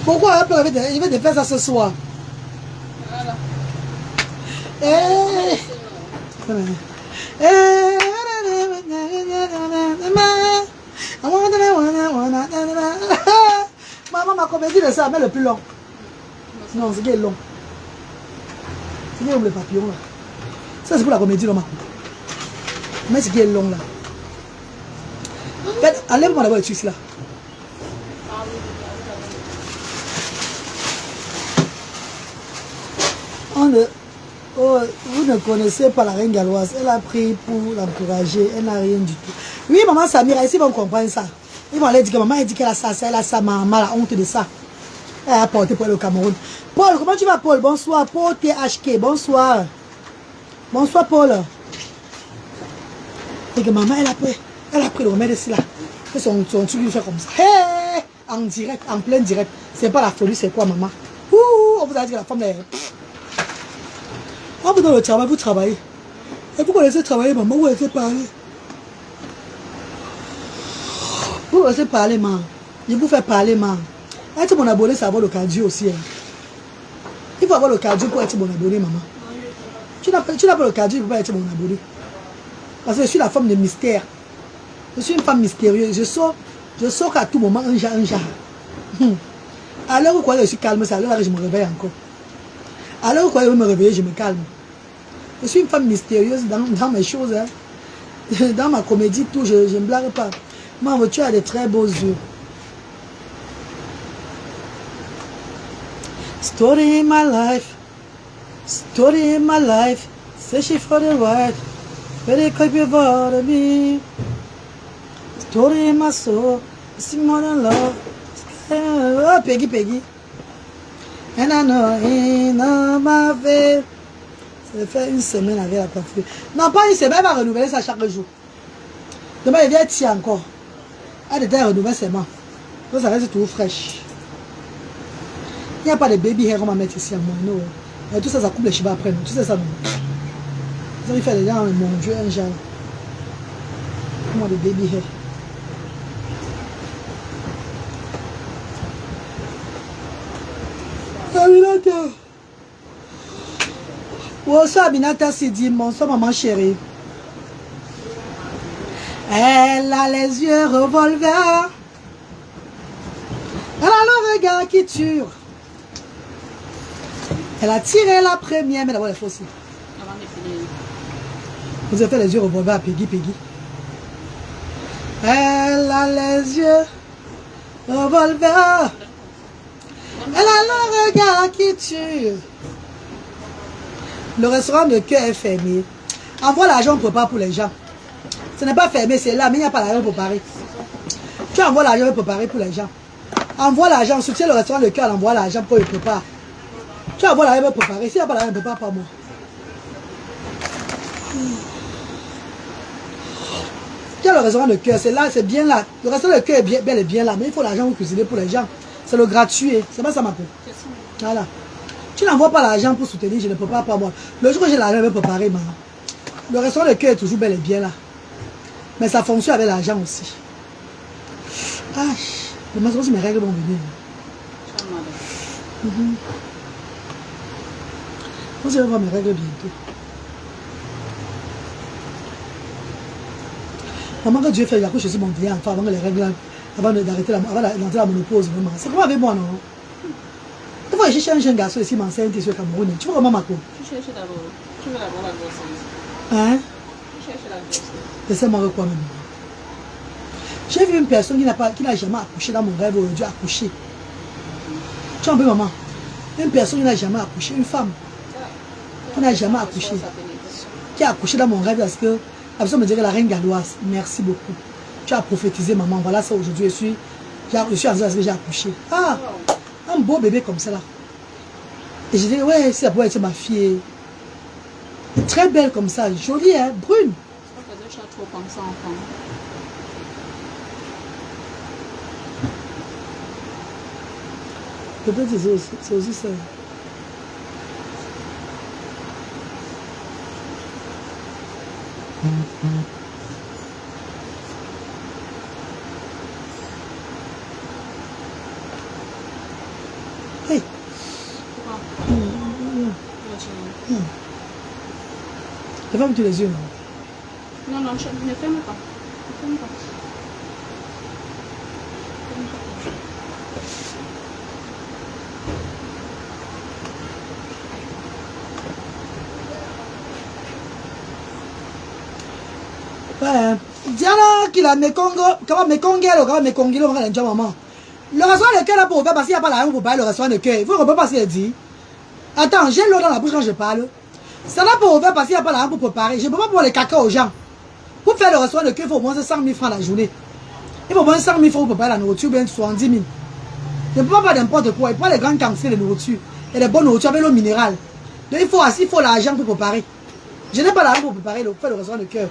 Pourquoi elle a un peu rêvé de faire ça ce soir? Voilà. Maman m'a comédie de ça, mais le plus long. Non, c'est qui est long. C'est qui est le papillon là. Ça c'est pour la comédie, maman. Mais c'est qui est long là. Enlève-moi d'abord le truc là. Vous ne connaissez pas la reine galloise. Elle a pris pour l'encourager. Elle n'a rien du tout. Oui, maman Samira, ici, ils vont comprendre ça. Ils vont aller dire que maman a dit qu'elle a ça, elle a ça, maman, la honte de ça. Elle a porté pour aller au Cameroun. Paul, comment tu vas, Paul? Bonsoir, Paul THK, bonsoir. Bonsoir, Paul. Et que maman, elle a pris le remède ici, là. Et son truc, il fait comme ça. Hey! En direct, en plein direct. C'est pas la folie, c'est quoi, maman? Ouh, on vous a dit que la femme est... On vous donne le travail, vous travaillez. Et vous laissez travailler, maman, vous laissez parler. Vous laissez parler, maman. Je vous fais parler, maman. Être mon abonné, c'est avoir le cardio aussi. Hein. Il faut avoir le cardio pour être mon abonné, maman. Tu n'as pas le cardio, il ne peux pas être mon abonné. Parce que je suis la femme de mystère. Je suis une femme mystérieuse. Je sors à tout moment un genre. À l'heure où je suis calme, c'est à l'heure où je me réveille encore. À l'heure où je me réveille, je me calme. Je suis une femme mystérieuse dans mes choses. Hein. Dans ma comédie, tout, je ne blague pas. Maman, tu as de très beaux yeux. Story in my life. Story in my life. Searching for the right. Very capable of me. Story in my soul. It's more than love. Oh, Peggy. And I know in my face. Ça fait une semaine avec la coiffure. Non, pas une semaine, elle va renouveler ça chaque jour. Demain, il vient tirer encore. Elle était renouvelée seulement. Donc, ça reste tout fraîche. Il n'y a pas de baby hair qu'on va mettre ici à mon nom. Et tout ça, ça coupe les cheveux après. Tu sais ça, non? Vous avez fait les gens, mon Dieu, un genre. Comment des baby hair? Aminata. Bonsoir Aminata Sidi, bonsoir maman chérie. Elle a les yeux revolver. Elle a le regard qui tue. Elle a tiré la première, mais d'abord les fausses. Vous avez fait les yeux revolver à Peggy. Elle a les yeux revolver. Elle a le regard qui tue. Le restaurant de cœur est fermé. Envoie l'argent pour pas pour les gens. Ce n'est pas fermé, c'est là, mais il n'y a pas l'argent pour préparer. Tu envoies l'argent pour préparer pour les gens. Envoie l'argent, soutiens le restaurant de cœur, envoie l'argent pour le prépare. Tu envoies l'argent pour préparer. S'il n'y a pas l'argent, ne prépare pas moi. Tu as le restaurant de cœur, c'est là, c'est bien là. Le restaurant de cœur est bel et bien là, mais il faut l'argent pour cuisiner pour les gens. C'est le gratuit, c'est pas ça ma peau. Voilà. Tu n'envoies pas l'argent pour soutenir, je ne peux pas moi. Le jour où j'ai l'argent, je vais préparer, maman. Le restaurant de cœur est toujours bel et bien là. Mais ça fonctionne avec l'argent aussi. Ah, demain, si mes règles vont venir. Je vais voir mes règles bientôt. Maman, quand Dieu fait, j'accouche sur mon client avant les règles, avant d'arrêter la monopause. C'est comme avec moi, non? Il faut chercher un jeune garçon ici, m'enceinte ici au Cameroun. Tu vois comment ma peau? Tu cherches d'abord. Tu veux d'abord la grossesse. Hein? Tu cherches la grossesse. Laissez-moi avec quoi même? J'ai vu une personne qui n'a jamais accouché dans mon rêve aujourd'hui accoucher. Tu vois un peu, maman? Une personne qui n'a jamais accouché, une femme qui n'a jamais accouché, qui a accouché dans mon rêve parce que la personne me dirait la reine galloise. Merci beaucoup. Tu as prophétisé, maman. Voilà ça aujourd'hui. Je suis en train parce que j'ai accouché. Ah! Un beau bébé comme ça là. Et je dis, ouais, ça pourrait être ma fille. Très belle comme ça, jolie, hein, brune. Peut-être que tu as trop comme ça enfant. Peut-être c'est aussi ça. Hey. Ferme tous les yeux. Non, ne ferme pas. Ne ferme pas. Ouais. Diana, qu'il a mes Congo, comment mes Congolais, comment mes Congolais, on va maman. Le restaurant de cœur là pour ouvrir parce qu'il n'y a pas l'argent pour payer le restaurant de cœur. Vous ne comprenez pas ce qu'il dit. Attends, j'ai l'eau dans la bouche quand je parle. Ça n'a pas ouvert parce qu'il n'y a pas l'argent pour préparer. Je ne peux pas boire les caca aux gens. Pour faire le restaurant de queue, il faut au moins 100 000 francs la journée. Il faut au moins 100 000 francs pour préparer la nourriture, bien 70 000. Je ne peux pas faire n'importe quoi. Il faut les grandes quantités de nourriture. Et les bonnes nourritures avec l'eau minérale. Donc il faut l'argent pour préparer. Je n'ai pas l'argent pour préparer faire le restaurant de cœur.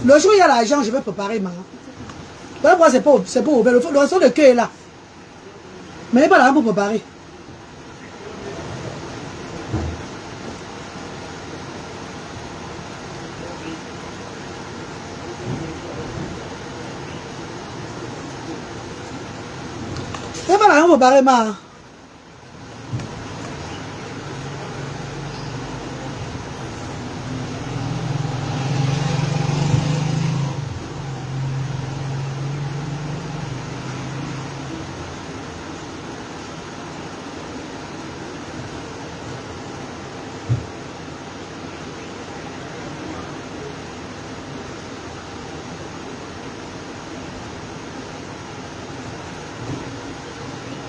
Le jour où il y a l'argent, je vais préparer ma. Voilà pourquoi c'est pas ouvert. Le restaurant de cœur est là. Mais il n'y a pas l'argent pour préparer. Il n'y a pas l'argent pour préparer ma.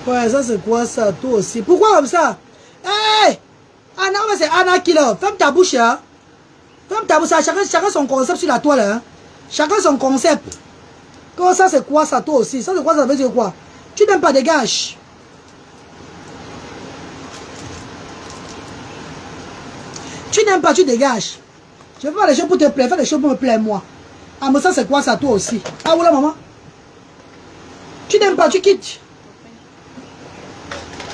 Ouais, ça c'est quoi ça, toi aussi? Pourquoi comme ça? Hé! Anna, c'est Anna qui l'a. Ferme ta bouche, hein? Ferme ta bouche, chacun son concept sur la toile, hein? Chacun son concept. Comment ça, c'est quoi ça, toi aussi? Ça c'est quoi, ça veut dire quoi? Tu n'aimes pas, dégage. Tu n'aimes pas, tu dégages. Je fais pas des choses pour te plaire, fais des choses pour me plaire, moi. Ah, mais ça c'est quoi ça, toi aussi? Ah, voilà, maman? Tu n'aimes pas, tu quittes.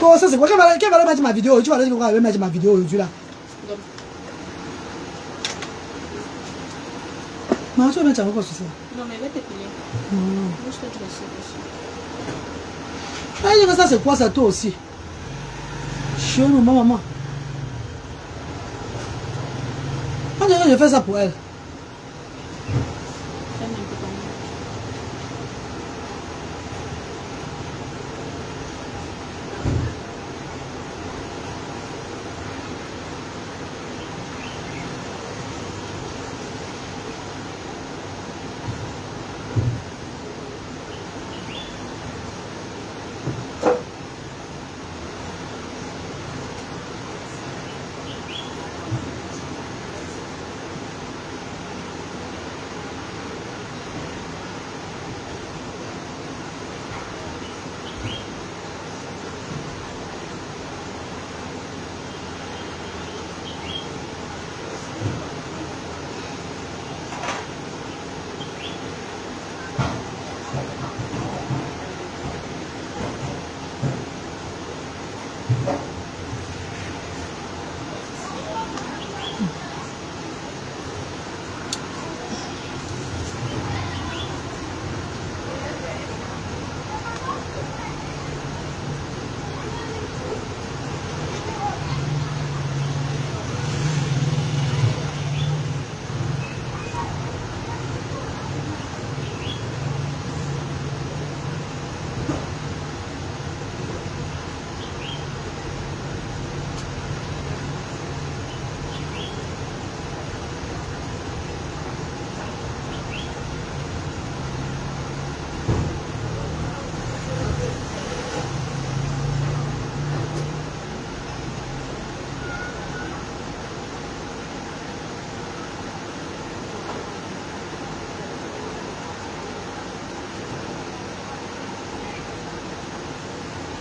Comment ça, c'est quoi? Qui va mettre ma vidéo? Tu vas dire pourquoi elle va mettre ma vidéo aujourd'hui là? Non, tu vas mettre quoi sur ça? Non, mais va t'épiler. Non. Bouge que tu le sais. Ah, je dis ça, c'est quoi ça, toi aussi? Chiant, maman. On dirait que je fais ça pour elle.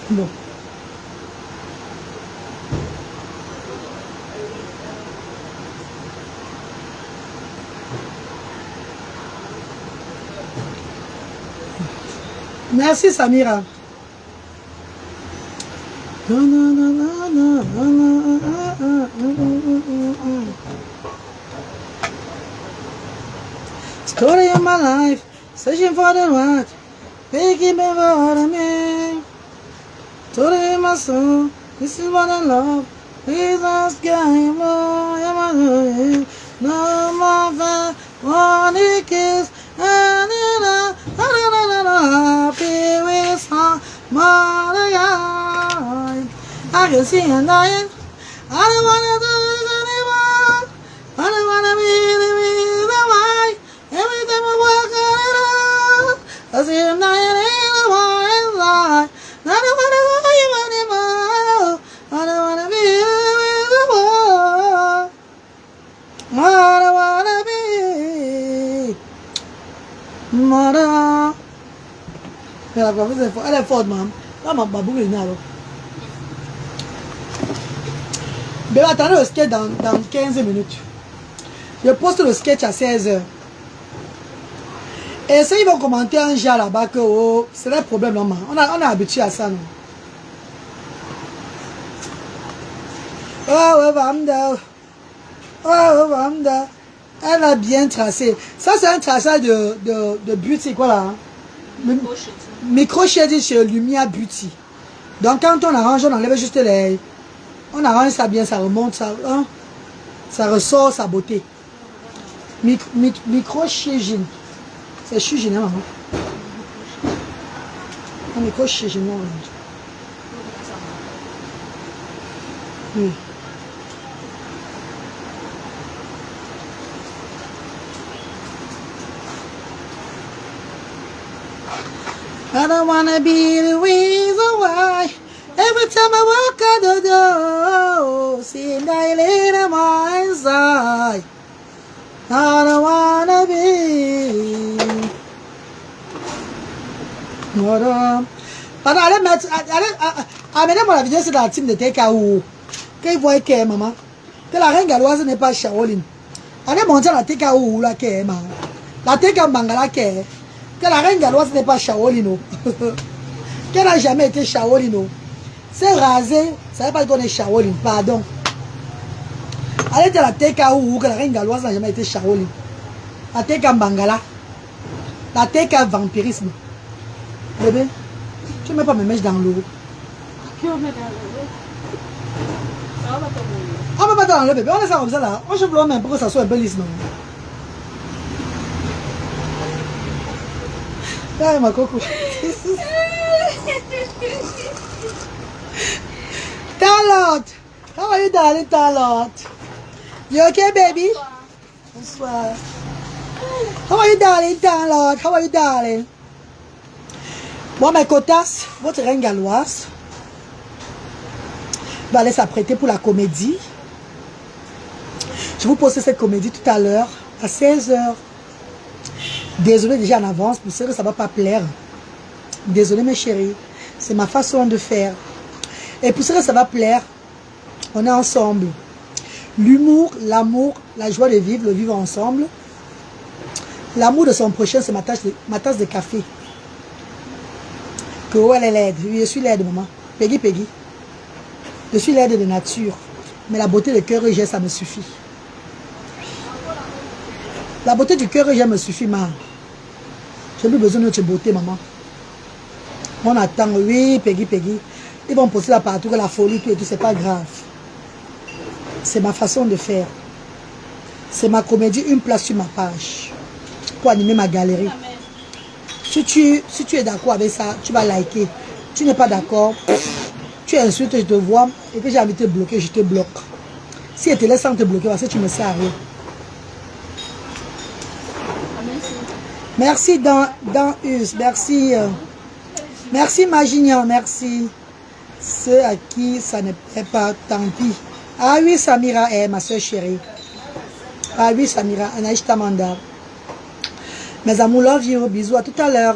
Bon. Merci Samira. Story of my life, searching for the right, picking me for me. Story of my soul, this is what I love. Please ask God, no more than one kiss, and happy with my eyes. I can see her dying. I don't wanna do this anymore. I don't wanna be the way. Every time I walk out, I see her dying in the war inside. I don't wanna go you anymore. I don't wanna be with la coiffeuse est forte. Elle est forte, maman. Là, ma boucle est là. Mais attendez le sketch dans 15 minutes. Je poste le sketch à 16h. Et ça, ils vont commenter un genre là-bas que oh, c'est un problème, non, on est habitué à ça, non? Oh, Vamda. Oh, Vamda. Elle a bien tracé. Ça, c'est un traçage de beauty, quoi là? Micro-shading chez Lumia Beauty. Donc, quand on arrange, on enlève juste les... On arrange ça bien, ça remonte, ça, hein? Ça ressort sa beauté. Micro-shading. C'est shading, hein, maman? Micro-shading, non? Oui. I don't wanna be the reason why every time I walk out the door, seeing dilated my inside. I don't wanna be. Pardon, allez mettre, amenez-moi la vidéo, c'est dans la team de TKO. Quand ils voient que maman, que la reine galloise n'est pas Shaolin. Allez montrer la TKO là que maman, la TK Bangala que la reine galloise n'est pas Shaolin. Qu'elle n'a jamais été Shaolin. C'est rasé, ça ne veut pas dire qu'on est Shaolin, pardon. Allez dire la TKO que la reine galloise n'a jamais été Shaolin. La TK Bangala, la TK vampirisme. Bébé, tu ne mets pas mes mèches dans l'eau. Qui on met dans l'eau? Ça va pas tomber. On ne peut pas dans l'eau, bébé. On laisse ça comme ça là. On chauffe l'eau même pour que ça soit un peu lisse, non? Ah, ma coco. Charlotte, how are you, darling, Charlotte? You okay, baby? Bonsoir. How are you, darling, Charlotte? How are you, darling? Bon, mes cotas, votre reine galloise va aller s'apprêter pour la comédie. Je vous poste cette comédie tout à l'heure, à 16h. Désolée déjà en avance, pour ceux que ça ne va pas plaire. Désolée mes chéris, c'est ma façon de faire. Et pour ceux que ça va plaire, on est ensemble. L'humour, l'amour, la joie de vivre, le vivre ensemble. L'amour de son prochain, c'est ma tasse de café. Que oh, elle est laide. Oui, je suis laide, maman. Peggy, Peggy. Je suis laide de nature. Mais la beauté de cœur et j'ai, ça me suffit. La beauté du cœur et j'ai me suffit, maman. J'ai plus besoin de notre beauté, maman. On attend, oui, Peggy, Peggy. Ils vont poster là partout, que la folie, tout et tout, c'est pas grave. C'est ma façon de faire. C'est ma comédie, une place sur ma page. Pour animer ma galerie. Si tu es d'accord avec ça, tu vas liker. Tu n'es pas d'accord, tu insultes, je te vois, et que j'ai envie de te bloquer, je te bloque. Si je te laisse sans te bloquer, parce que tu me sers à rien. Merci dans Us, merci. Merci Magignan, merci. Ceux à qui ça ne plaît pas, tant pis. Ah oui, Samira, ma soeur chérie. Ah oui, Samira, Anaïs Tamanda. Mes amours, love you, bisous, à tout à l'heure.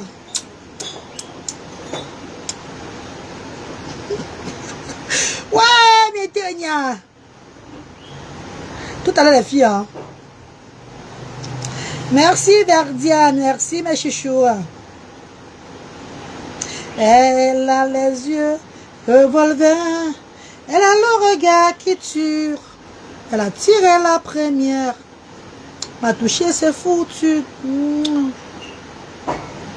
Ouais, mais Tania. Tout à l'heure, les filles, hein. Merci Verdiane, merci mes chouchous. Elle a les yeux revolver, elle a le regard qui tue. Elle a tiré la première, m'a touché, c'est foutu.